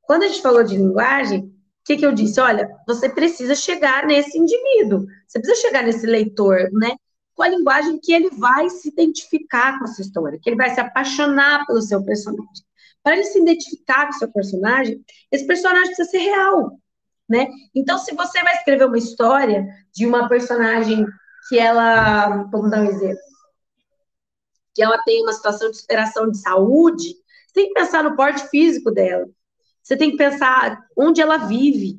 Quando a gente falou de linguagem, o que eu disse? Olha, você precisa chegar nesse indivíduo, você precisa chegar nesse leitor, né? Com a linguagem que ele vai se identificar com essa história, que ele vai se apaixonar pelo seu personagem. Para ele se identificar com o seu personagem, esse personagem precisa ser real, né? Então, se você vai escrever uma história de uma personagem que ela, vamos dar um exemplo, que ela tem uma situação de superação de saúde, você tem que pensar no porte físico dela. Você tem que pensar onde ela vive.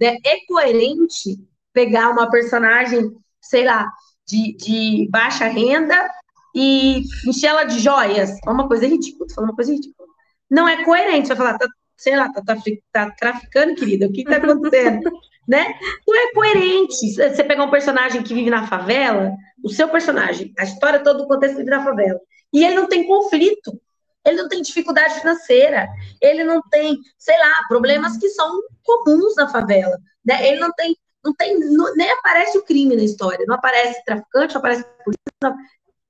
Né? É coerente pegar uma personagem, sei lá, de baixa renda e encher ela de joias. É uma coisa ridícula. Tô falando uma coisa ridícula. Não é coerente. Você vai falar, sei lá, tá traficando, querida. O que tá acontecendo? Né? Não é coerente. Você pegar um personagem que vive na favela, o seu personagem, a história toda, o contexto vive na favela, e ele não tem conflito. Ele não tem dificuldade financeira, ele não tem, sei lá, problemas que são comuns na favela, né? Ele não tem, nem aparece o crime na história, não aparece traficante, não aparece polícia,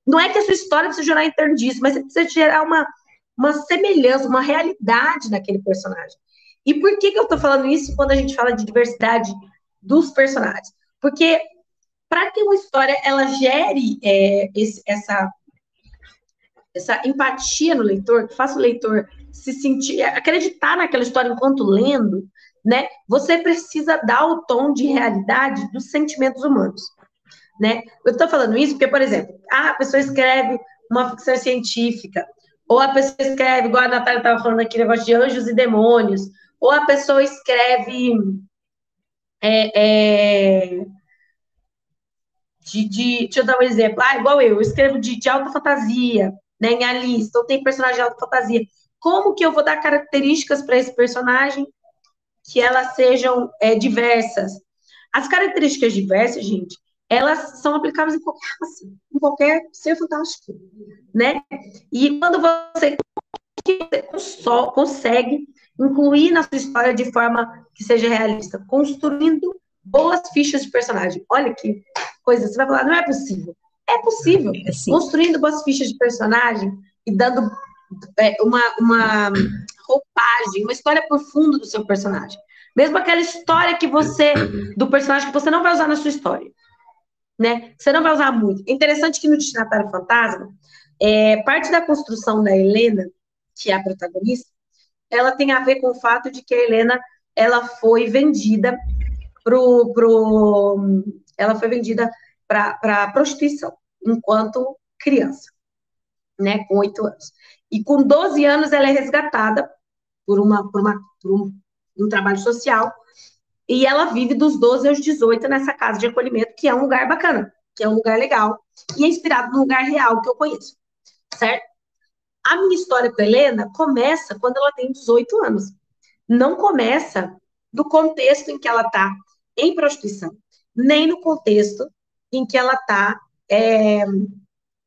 não é que a sua história precisa gerar em torno disso, mas você precisa gerar uma semelhança, uma realidade naquele personagem. E por que eu tô falando isso quando a gente fala de diversidade dos personagens? Porque para que uma história ela gere essa empatia no leitor, que faça o leitor se sentir, acreditar naquela história enquanto lendo, né? Você precisa dar o tom de realidade dos sentimentos humanos, né? Eu estou falando isso porque, por exemplo, a pessoa escreve uma ficção científica, ou a pessoa escreve, igual a Natália estava falando aqui, negócio de anjos e demônios, ou a pessoa escreve deixa eu dar um exemplo, igual eu escrevo de alta fantasia, né, em Alice, então tem personagem de alta fantasia. Como que eu vou dar características para esse personagem que elas sejam diversas? As características diversas, gente, elas são aplicáveis em qualquer raça, em qualquer ser fantástico, né? E quando você consegue incluir na sua história de forma que seja realista, construindo boas fichas de personagem. Olha que coisa, você vai falar, não é possível. É possível. Construindo boas fichas de personagem e dando uma roupagem, uma história profunda do seu personagem. Mesmo aquela história do personagem que você não vai usar na sua história. Né? Você não vai usar muito. É interessante que no Destinatário Fantasma, parte da construção da Helena, que é a protagonista, ela tem a ver com o fato de que a Helena ela foi vendida para prostituição enquanto criança, né, com 8 anos. E com 12 anos ela é resgatada por um trabalho social e ela vive dos 12 aos 18 nessa casa de acolhimento, que é um lugar bacana, que é um lugar legal e é inspirado num lugar real que eu conheço, certo? A minha história com a Helena começa quando ela tem 18 anos. Não começa no contexto em que ela está em prostituição, nem no contexto em que ela está,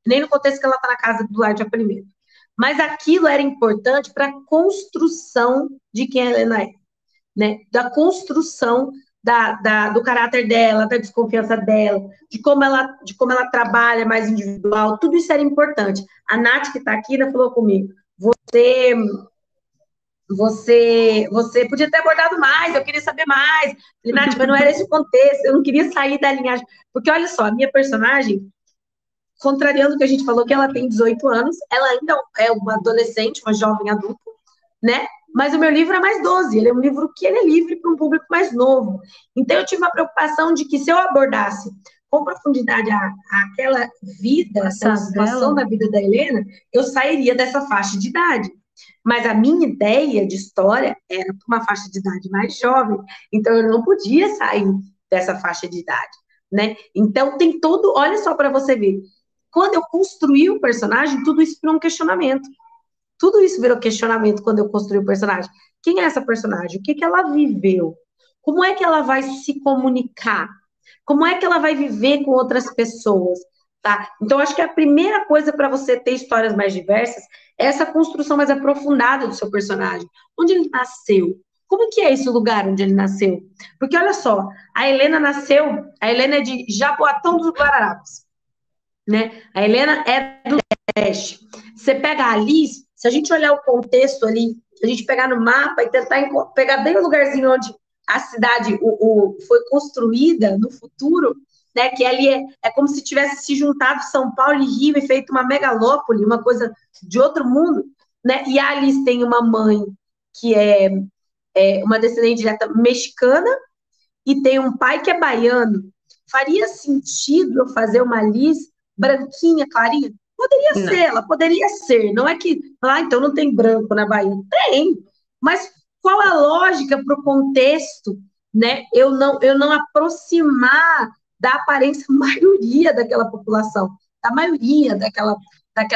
nem no contexto que ela está na casa do lar de acolhimento. Mas aquilo era importante para a construção de quem a Helena é, né? Da construção do caráter dela, da desconfiança dela, de como ela trabalha mais individual, tudo isso era importante. A Nath, que está aqui, ainda falou comigo, você podia ter abordado mais, eu queria saber mais. Falei, Nath, mas não era esse o contexto, eu não queria sair da linhagem. Porque, olha só, a minha personagem, contrariando o que a gente falou, que ela tem 18 anos, ela ainda é uma adolescente, uma jovem adulta, né? Mas o meu livro é mais 12, ele é um livro que ele é livre para um público mais novo. Então, eu tive uma preocupação de que se eu abordasse com profundidade aquela vida, essa situação da vida da Helena, eu sairia dessa faixa de idade. Mas a minha ideia de história era para uma faixa de idade mais jovem, então eu não podia sair dessa faixa de idade, né? Então tem todo, olha só para você ver, quando eu construí o personagem, tudo isso virou um questionamento. Tudo isso virou questionamento quando eu construí o personagem. Quem é essa personagem? O que que ela viveu? Como é que ela vai se comunicar? Como é que ela vai viver com outras pessoas? Tá? Então, acho que a primeira coisa para você ter histórias mais diversas é essa construção mais aprofundada do seu personagem. Onde ele nasceu? Como que é esse lugar onde ele nasceu? Porque, olha só, a Helena nasceu, a Helena é de Jaboatão dos Guararapes, né? A Helena é do Leste. Você pega a Alice, se a gente olhar o contexto ali, se a gente pegar no mapa e tentar pegar bem o lugarzinho onde a cidade foi construída no futuro, né? Que ali é como se tivesse se juntado São Paulo e Rio e feito uma megalópole, uma coisa de outro mundo, né? E a Alice tem uma mãe que é uma descendente direta mexicana e tem um pai que é baiano. Faria sentido eu fazer uma Alice branquinha, clarinha? Poderia ser, Não. ela poderia ser. Não é que, então não tem branco na Bahia. Tem. Mas qual a lógica para o contexto, né? Eu não aproximar da aparência maioria daquela população, da maioria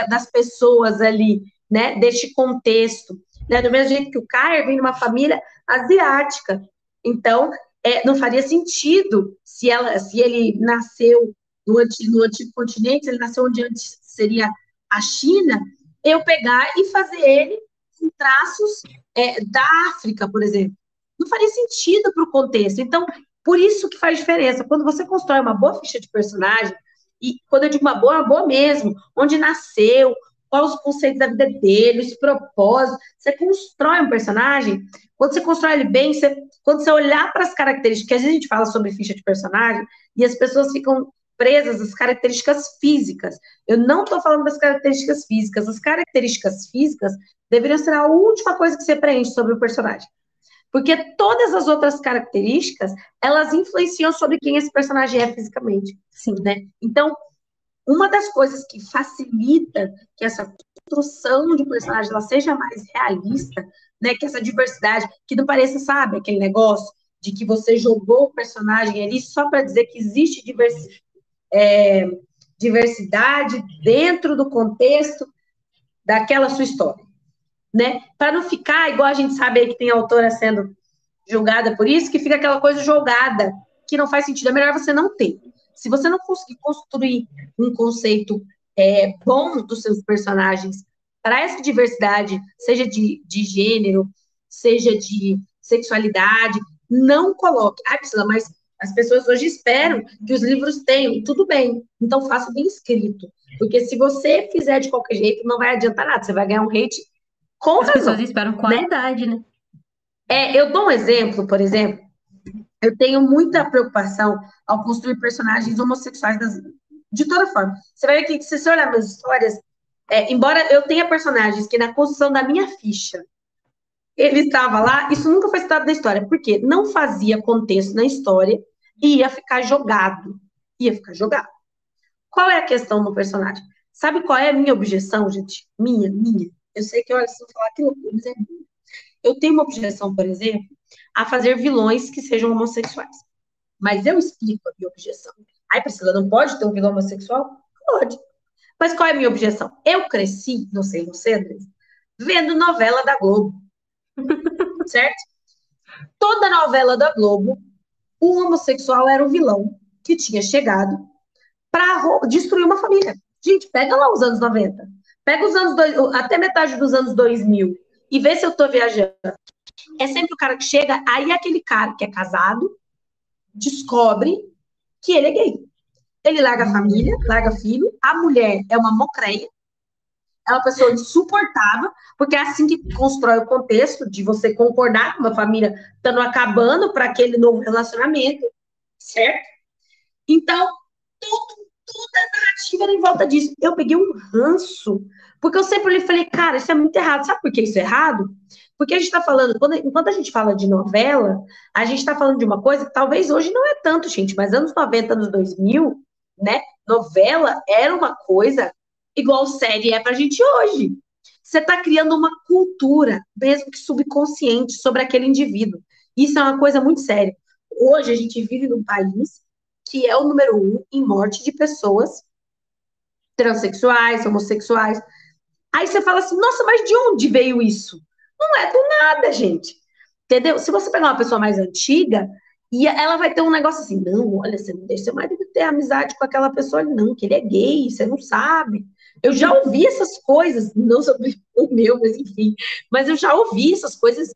das pessoas ali, né? Deste contexto. Né? Do mesmo jeito que o Caio vem de uma família asiática. Então, não faria sentido se ele nasceu no antigo continente, ele nasceu onde antes seria a China, eu pegar e fazer ele com traços da África, por exemplo. Não faria sentido para o contexto. Então, por isso que faz diferença. Quando você constrói uma boa ficha de personagem, e quando eu digo uma boa mesmo, onde nasceu, quais os conceitos da vida dele, os propósitos, você constrói um personagem, quando você constrói ele bem, quando você olhar para as características, que às vezes a gente fala sobre ficha de personagem, e as pessoas ficam presas às características físicas. Eu não estou falando das características físicas. As características físicas deveriam ser a última coisa que você preenche sobre o personagem. Porque todas as outras características, elas influenciam sobre quem esse personagem é fisicamente. Sim. Né? Então, uma das coisas que facilita que essa construção de personagem ela seja mais realista, né, que essa diversidade, que não pareça, sabe, aquele negócio de que você jogou o personagem ali só para dizer que existe diversidade dentro do contexto daquela sua história, né? Para não ficar igual a gente sabe aí que tem autora sendo julgada por isso, que fica aquela coisa jogada, que não faz sentido. É melhor você não ter. Se você não conseguir construir um conceito bom dos seus personagens para essa diversidade, seja de gênero, seja de sexualidade, não coloque. Ah, Priscila, mas as pessoas hoje esperam que os livros tenham. Tudo bem, então faça bem escrito. Porque se você fizer de qualquer jeito, não vai adiantar nada. Você vai ganhar um hate com As razão. pessoas esperam Né? qualidade, né? Eu dou um exemplo, por exemplo, eu tenho muita preocupação ao construir personagens homossexuais de toda forma. Você vai ver que, se você olhar minhas histórias, embora eu tenha personagens que na construção da minha ficha ele estava lá, isso nunca foi citado na história, porque não fazia contexto na história e ia ficar jogado. Ia ficar jogado. Qual é a questão do personagem? Sabe qual é a minha objeção, gente? Minha. Eu sei que, olha, se eu falar que loucura, mas é minha. Eu tenho uma objeção, por exemplo, a fazer vilões que sejam homossexuais. Mas eu explico a minha objeção. Ai, Priscila, não pode ter um vilão homossexual? Pode. Mas qual é a minha objeção? Eu cresci, não sei você, André, vendo novela da Globo. Certo? Toda novela da Globo, o homossexual era o vilão que tinha chegado para destruir uma família. Gente, pega lá os anos 90. Pega os anos até metade dos anos 2000 e vê se eu tô viajando. É sempre o cara que chega, aí aquele cara que é casado descobre que ele é gay. Ele larga a família, larga filho, a mulher é uma mocreia, é uma pessoa insuportável, porque é assim que constrói o contexto de você concordar com uma família estando acabando para aquele novo relacionamento, certo? Então, toda a narrativa era em volta disso. Eu peguei um ranço, porque eu sempre falei, cara, isso é muito errado. Sabe por que isso é errado? Porque a gente está falando, enquanto a gente fala de novela, a gente está falando de uma coisa que talvez hoje não é tanto, gente, mas anos 90, anos 2000, né? Novela era uma coisa igual série é pra gente hoje. você está criando uma cultura, mesmo que subconsciente, sobre aquele indivíduo. Isso é uma coisa muito séria. Hoje a gente vive num país que é o número 1 em morte de pessoas transexuais, homossexuais. Aí você fala assim, nossa, mas de onde veio isso? Não é do nada, gente. Entendeu? Se você pegar uma pessoa mais antiga, e ela vai ter um negócio assim, não, olha, você não deixa seu marido ter amizade com aquela pessoa, não, que ele é gay, você não sabe. Eu já ouvi essas coisas, não sobre o meu, mas enfim, mas eu já ouvi essas coisas.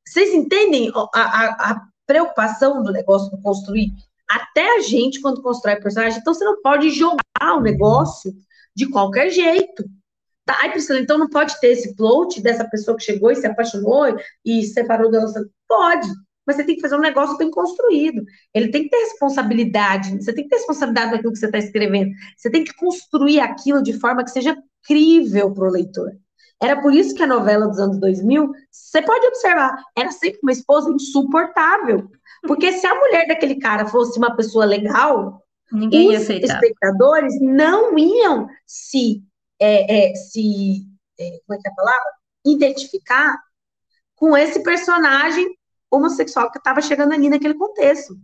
Vocês entendem a preocupação do negócio de construir? Até a gente, quando constrói personagem, então você não pode jogar o negócio de qualquer jeito. Tá, ai, Priscila, então não pode ter esse plot dessa pessoa que chegou e se apaixonou e se separou da outra. Pode, mas você tem que fazer um negócio bem construído. Ele tem que ter responsabilidade. Você tem que ter responsabilidade daquilo que você está escrevendo. Você tem que construir aquilo de forma que seja crível para o leitor. Era por isso que a novela dos anos 2000, você pode observar, era sempre uma esposa insuportável. Porque se a mulher daquele cara fosse uma pessoa legal, Ninguém ia os aceitar. espectadores não iam como é que é a palavra? Identificar com esse personagem homossexual que estava chegando ali naquele contexto.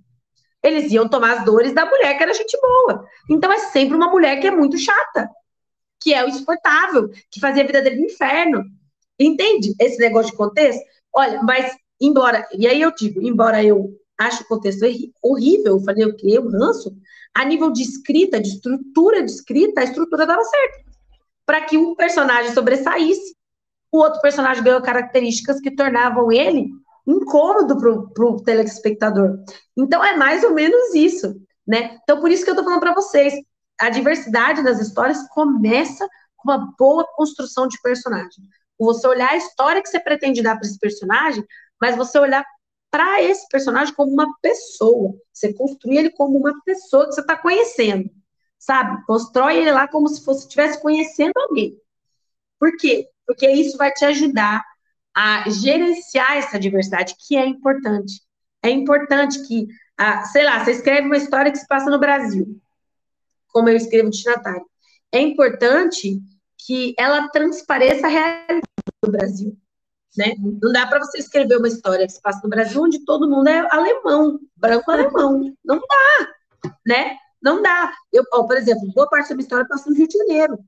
Eles iam tomar as dores da mulher que era gente boa. Então é sempre uma mulher que é muito chata, que é o insuportável, que fazia a vida dele no inferno. Entende esse negócio de contexto? Olha, mas embora, e aí eu digo, embora eu ache o contexto horrível, eu falei o quê? Eu ranço, a nível de escrita, de estrutura de escrita, a estrutura dava certo. Para que um personagem sobressaísse, o outro personagem ganhou características que tornavam ele incômodo para o telespectador. Então é mais ou menos isso, né? Então por isso que eu estou falando para vocês, a diversidade das histórias começa com uma boa construção de personagem. Você olhar a história que você pretende dar para esse personagem, mas você olhar para esse personagem como uma pessoa. Você construir ele como uma pessoa que você está conhecendo, sabe? Constrói ele lá como se fosse estivesse conhecendo alguém. Por quê? Porque isso vai te ajudar a gerenciar essa diversidade, que é importante. É importante que, sei lá, você escreve uma história que se passa no Brasil, como eu escrevo de Natália. É importante que ela transpareça a realidade do Brasil. Né? Não dá para você escrever uma história que se passa no Brasil onde todo mundo é alemão, branco alemão. Não dá, né? Não dá. Por exemplo, boa parte da minha história passa no Rio de Janeiro.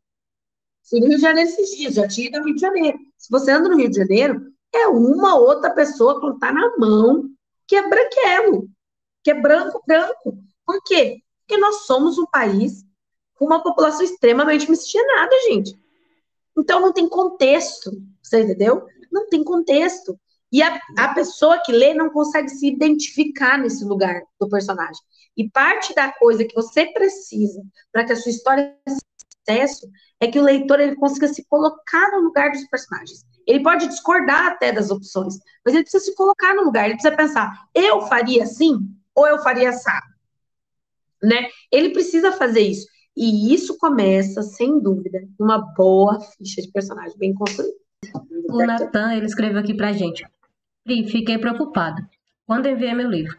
Fui no Rio de Janeiro esses dias, já tinha ido ao Rio de Janeiro. Se você anda no Rio de Janeiro, é uma outra pessoa que está na mão que é branquelo, que é branco, branco. Por quê? Porque nós somos um país com uma população extremamente miscigenada, gente. Então não tem contexto, você entendeu? Não tem contexto. E a pessoa que lê não consegue se identificar nesse lugar do personagem. E parte da coisa que você precisa para que a sua história sucesso é que o leitor ele consiga se colocar no lugar dos personagens. Ele pode discordar até das opções, mas ele precisa se colocar no lugar, ele precisa pensar, eu faria assim ou eu faria assado, né? Ele precisa fazer isso. E isso começa, sem dúvida, uma boa ficha de personagem bem construída. O Natan, ele escreveu aqui pra gente. Pri, fiquei preocupado quando enviei meu livro,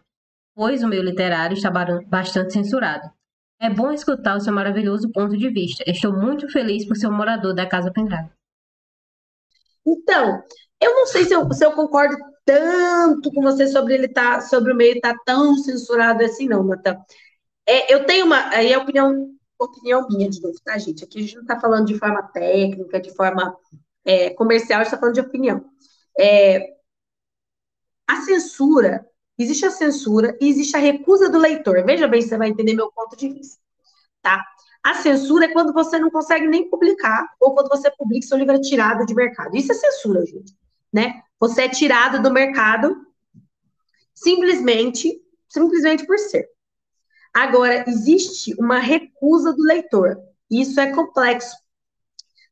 pois o meu literário está bastante censurado. É bom escutar o seu maravilhoso ponto de vista. Estou muito feliz por ser um morador da Casa Pendraga. Então, eu não sei se eu concordo tanto com você sobre o meio estar tão censurado assim, não, Natan. Eu tenho aí é opinião minha de novo, tá, gente? Aqui a gente não está falando de forma técnica, de forma comercial, a gente está falando de opinião. A censura, existe a censura e existe a recusa do leitor. Veja bem se você vai entender meu ponto de vista, tá? A censura é quando você não consegue nem publicar, ou quando você publica seu livro é tirado de mercado. Isso é censura, gente, né? Você é tirado do mercado simplesmente por ser. Agora, existe uma recusa do leitor. Isso é complexo.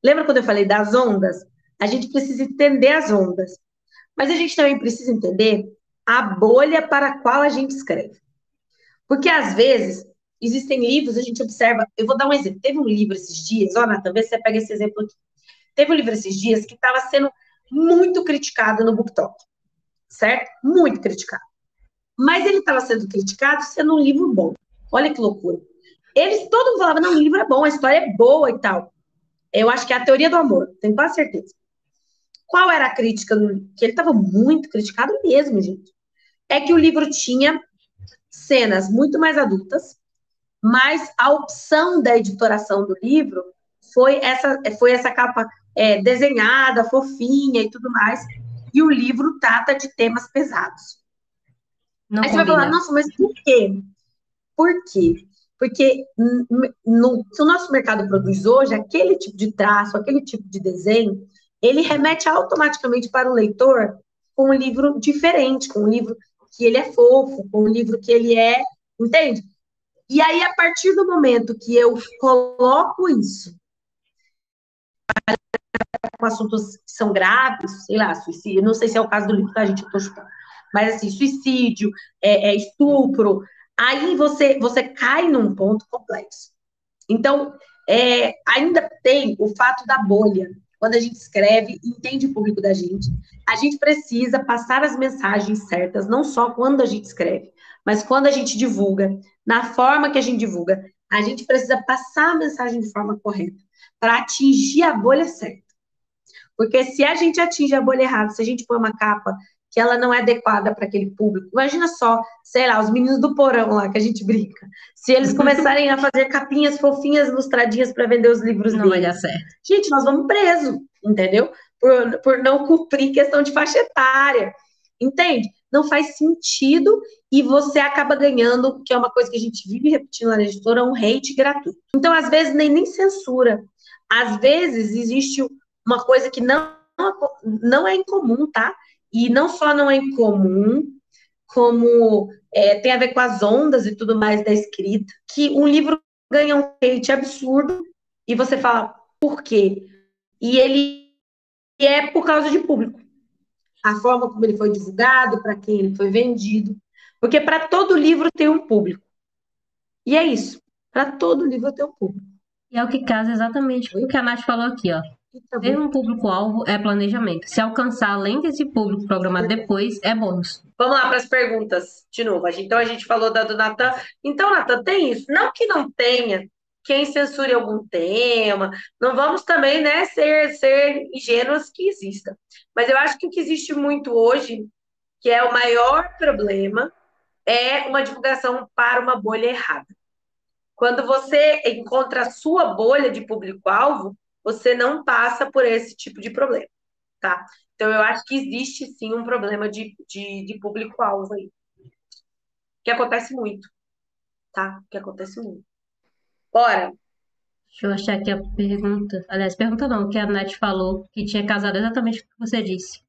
Lembra quando eu falei das ondas? A gente precisa entender as ondas. Mas a gente também precisa entender a bolha para a qual a gente escreve. Porque, às vezes, existem livros, a gente observa... Eu vou dar um exemplo. Teve um livro esses dias... Ó, Nathan, vê se você pega esse exemplo aqui. Teve um livro esses dias que estava sendo muito criticado no BookTok. Certo? Muito criticado. Mas ele estava sendo criticado sendo um livro bom. Olha que loucura. Todo mundo falava, não, o livro é bom, a história é boa e tal. Eu acho que é a teoria do amor, tenho quase certeza. Qual era a crítica do livro? Que ele estava muito criticado mesmo, gente. É que o livro tinha cenas muito mais adultas, mas a opção da editoração do livro foi essa capa desenhada, fofinha e tudo mais, e o livro trata de temas pesados. Não Aí você vai falar, combina. nossa, mas por quê? Por quê? Porque se o nosso mercado produz hoje, aquele tipo de traço, aquele tipo de desenho, ele remete automaticamente para o leitor com um livro diferente, com um livro que ele é fofo, com um livro que ele é, entende? E aí, a partir do momento que eu coloco isso com assuntos que são graves, sei lá, suicídio, não sei se é o caso do livro, tá, gente? Eu tô chutando. Mas, assim, suicídio, estupro, aí você cai num ponto complexo. Então, ainda tem o fato da bolha. Quando a gente escreve, entende o público da gente, a gente precisa passar as mensagens certas, não só quando a gente escreve, mas quando a gente divulga, na forma que a gente divulga, a gente precisa passar a mensagem de forma correta, para atingir a bolha certa. Porque se a gente atinge a bolha errada, se a gente põe uma capa que ela não é adequada para aquele público, imagina só, sei lá, os meninos do porão lá que a gente brinca. Se eles começarem a fazer capinhas fofinhas, ilustradinhas para vender os livros Não vai dar deles, certo. gente, nós vamos preso, entendeu? Por não cumprir questão de faixa etária, entende? Não faz sentido e você acaba ganhando, que é uma coisa que a gente vive repetindo na editora, um hate gratuito. Então, às vezes, nem censura. Às vezes, existe uma coisa que não é incomum, tá? E não só não é incomum, como tem a ver com as ondas e tudo mais da escrita, que um livro ganha um hate absurdo e você fala, por quê? E ele é por causa de público. A forma como ele foi divulgado, para quem ele foi vendido. Porque para todo livro tem um público. E é isso. Para todo livro tem um público. E é o que casa exatamente com o que a Nath falou aqui, ó. Ter um público-alvo é planejamento. Se alcançar além desse público programado depois, é bônus. Vamos lá para as perguntas, de novo. Então, a gente falou da do Natan. Então, Natan, tem isso? Não que não tenha quem censure algum tema. Não vamos também, né, ser ingênuos que exista. Mas eu acho que o que existe muito hoje, que é o maior problema, é uma divulgação para uma bolha errada. Quando você encontra a sua bolha de público-alvo, você não passa por esse tipo de problema, tá? Então, eu acho que existe sim um problema de público-alvo aí. Que acontece muito, tá? Que acontece muito. Bora. Deixa eu achar aqui a pergunta. Aliás, pergunta não, que a Nath falou que tinha casado exatamente com o que você disse.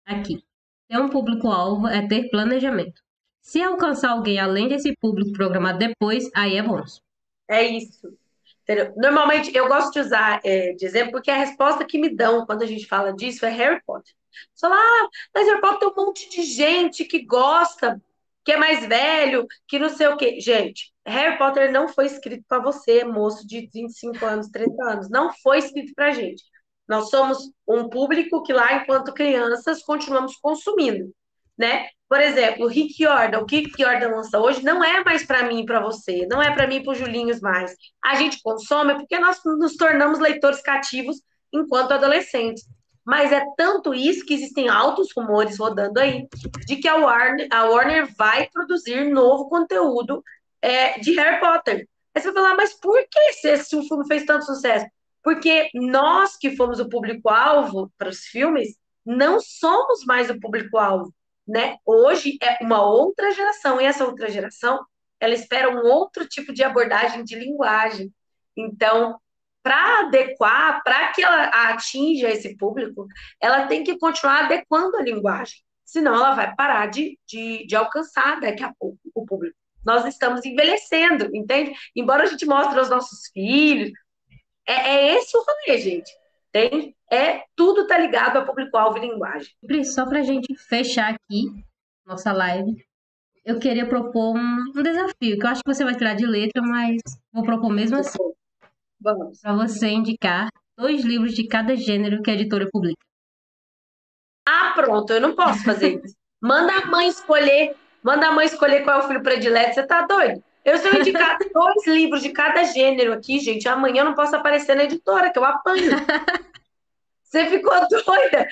Aqui. Ter um público-alvo é ter planejamento. Se alcançar alguém além desse público programado depois, aí é bônus. É isso. Entendeu? Normalmente, eu gosto de usar de exemplo, porque a resposta que me dão quando a gente fala disso é Harry Potter. Você fala, mas Harry Potter tem um monte de gente que gosta, que é mais velho, que não sei o quê. Gente, Harry Potter não foi escrito para você, moço de 25 anos, 30 anos. Não foi escrito para gente. Nós somos um público que lá, enquanto crianças, continuamos consumindo, né? Por exemplo, o Rick Jordan, o que Rick Jordan lança hoje não é mais para mim e para você, não é para mim e para o Julinhos mais. A gente consome porque nós nos tornamos leitores cativos enquanto adolescentes. Mas é tanto isso que existem altos rumores rodando aí de que a Warner vai produzir novo conteúdo de Harry Potter. Aí você vai falar, mas por que se o filme fez tanto sucesso? Porque nós que fomos o público-alvo para os filmes, não somos mais o público-alvo, né? Hoje é uma outra geração, e essa outra geração, ela espera um outro tipo de abordagem de linguagem. Então, para adequar, para que ela atinja esse público, ela tem que continuar adequando a linguagem, senão ela vai parar de alcançar daqui a pouco o público. Nós estamos envelhecendo, entende? Embora a gente mostre aos nossos filhos, é esse o rolê, gente. Entende? Tudo tá ligado a público-alvo e linguagem. Só pra gente fechar aqui nossa live, eu queria propor um desafio, que eu acho que você vai tirar de letra, mas vou propor mesmo assim. Vamos. Para você indicar 2 livros de cada gênero que a editora publica. Pronto, eu não posso fazer isso. Manda a mãe escolher qual é o filho predileto. Você tá doido? Eu, se eu indicar 2 livros de cada gênero aqui, gente, amanhã eu não posso aparecer na editora, que eu apanho. Você ficou doida?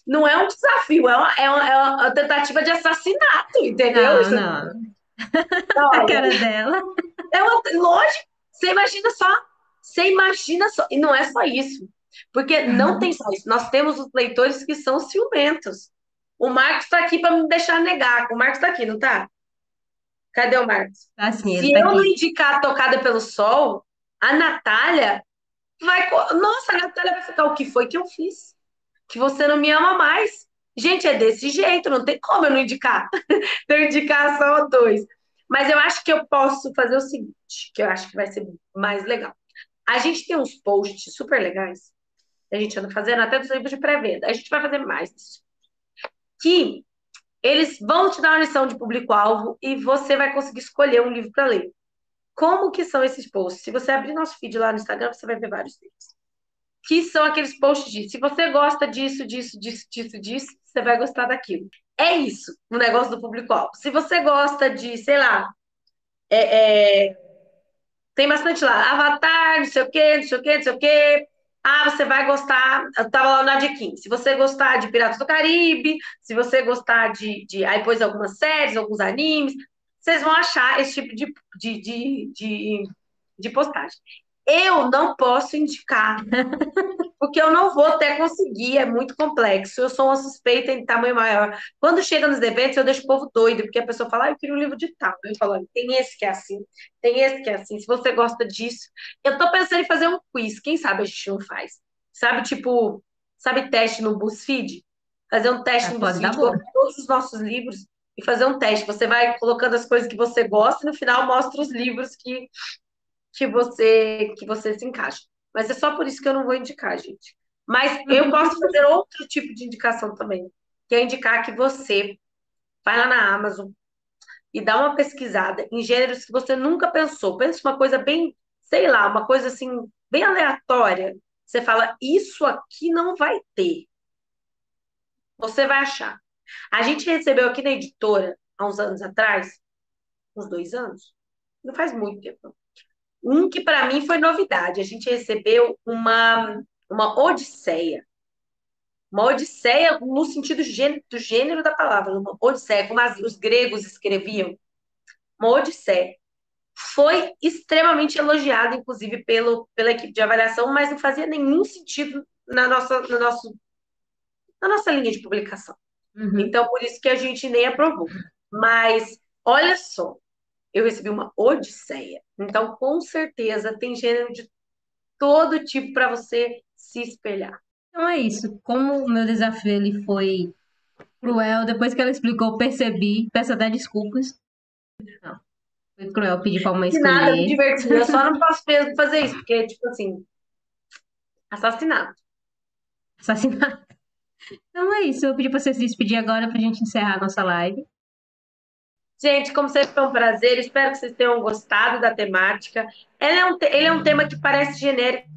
Não é um desafio, é uma tentativa de assassinato, entendeu? Não, Isso, não. A olha, cara dela. lógico, você imagina só, e não é só isso, porque não tem só isso, nós temos os leitores que são ciumentos. O Marcos está aqui para me deixar negar, o Marcos está aqui, não tá? Cadê o Marcos? Assim, Se ele tá eu não aqui. indicar Tocada pelo Sol, a Natália vai. Nossa, a Natália vai ficar, o que foi que eu fiz? Que você não me ama mais. Gente, é desse jeito, não tem como eu não indicar. Eu indicar só 2. Mas eu acho que eu posso fazer o seguinte, que eu acho que vai ser mais legal. A gente tem uns posts super legais, que a gente anda fazendo até dos livros de pré-venda. A gente vai fazer mais disso. Que eles vão te dar uma lição de público-alvo e você vai conseguir escolher um livro para ler. Como que são esses posts? Se você abrir nosso feed lá no Instagram, você vai ver vários deles. Que são aqueles posts de se você gosta disso, disso, disso, disso, disso, você vai gostar daquilo. É isso, o negócio do público-alvo. Se você gosta de, sei lá, tem bastante lá, Avatar, não sei o quê, não sei o quê, não sei o quê. Ah, você vai gostar. Eu tava lá na Diquim. Se você gostar de Piratas do Caribe, se você gostar aí pôs algumas séries, alguns animes, vocês vão achar esse tipo de postagem. Eu não posso indicar porque eu não vou até conseguir, é muito complexo. Eu sou uma suspeita em tamanho maior. Quando chega nos eventos, eu deixo o povo doido, porque a pessoa fala, eu queria um livro de tal. Eu falo, olha, tem esse que é assim, tem esse que é assim. Se você gosta disso, eu tô pensando em fazer um quiz. Quem sabe a gente não faz? Sabe, tipo, sabe teste no BuzzFeed? Fazer um teste Ah, no pode dar BuzzFeed, bom. colocar todos os nossos livros e fazer um teste. Você vai colocando as coisas que você gosta e no final mostra os livros que você se encaixa. Mas é só por isso que eu não vou indicar, gente. Mas eu posso fazer outro tipo de indicação também, que é indicar que você vai lá na Amazon e dá uma pesquisada em gêneros que você nunca pensou. Pensa uma coisa bem, sei lá, uma coisa assim, bem aleatória. Você fala, isso aqui não vai ter. Você vai achar. A gente recebeu aqui na editora, há uns anos atrás, uns 2 anos, não faz muito tempo. Um que para mim foi novidade. A gente recebeu uma odisseia. Uma odisseia no sentido do gênero da palavra. Uma odisseia, como os gregos escreviam. Uma odisseia. Foi extremamente elogiado, inclusive, pela equipe de avaliação, mas não fazia nenhum sentido na nossa linha de publicação. Uhum. Então, por isso que a gente nem aprovou. Mas, olha só, eu recebi uma odisseia. Então, com certeza, tem gênero de todo tipo para você se espelhar. Então é isso. Como o meu desafio ele foi cruel, depois que ela explicou, eu percebi. Peço até desculpas. Não, foi cruel pedir pra mãe De nada, me escolher. diverti. Eu só não posso mesmo fazer isso, porque, tipo assim, assassinato. Assassinato. Então é isso. Eu pedi pra você se despedir agora pra gente encerrar a nossa live. Gente, como sempre foi um prazer. Espero que vocês tenham gostado da temática. Ele é um tema que parece genérico,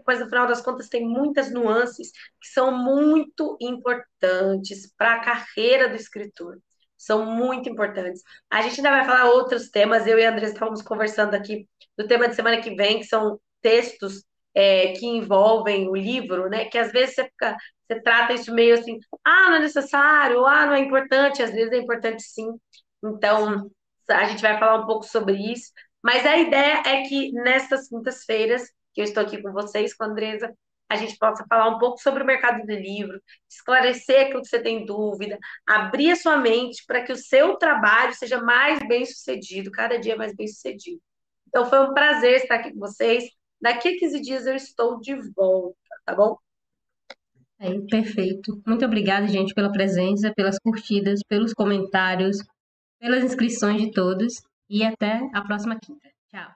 mas no final das contas tem muitas nuances que são muito importantes para a carreira do escritor. São muito importantes. A gente ainda vai falar outros temas. Eu e a Andressa estávamos conversando aqui do tema de semana que vem, que são textos que envolvem o livro, né? Que às vezes você trata isso meio assim, não é necessário, não é importante, às vezes é importante sim. Então, a gente vai falar um pouco sobre isso. Mas a ideia é que nestas quintas-feiras que eu estou aqui com vocês, com a Andresa, a gente possa falar um pouco sobre o mercado do livro, esclarecer aquilo que você tem dúvida, abrir a sua mente para que o seu trabalho seja mais bem sucedido, cada dia mais bem sucedido. Então, foi um prazer estar aqui com vocês. Daqui a 15 dias eu estou de volta, tá bom? É, perfeito. Muito obrigada, gente, pela presença, pelas curtidas, pelos comentários, pelas inscrições de todos. E até a próxima quinta. Tchau.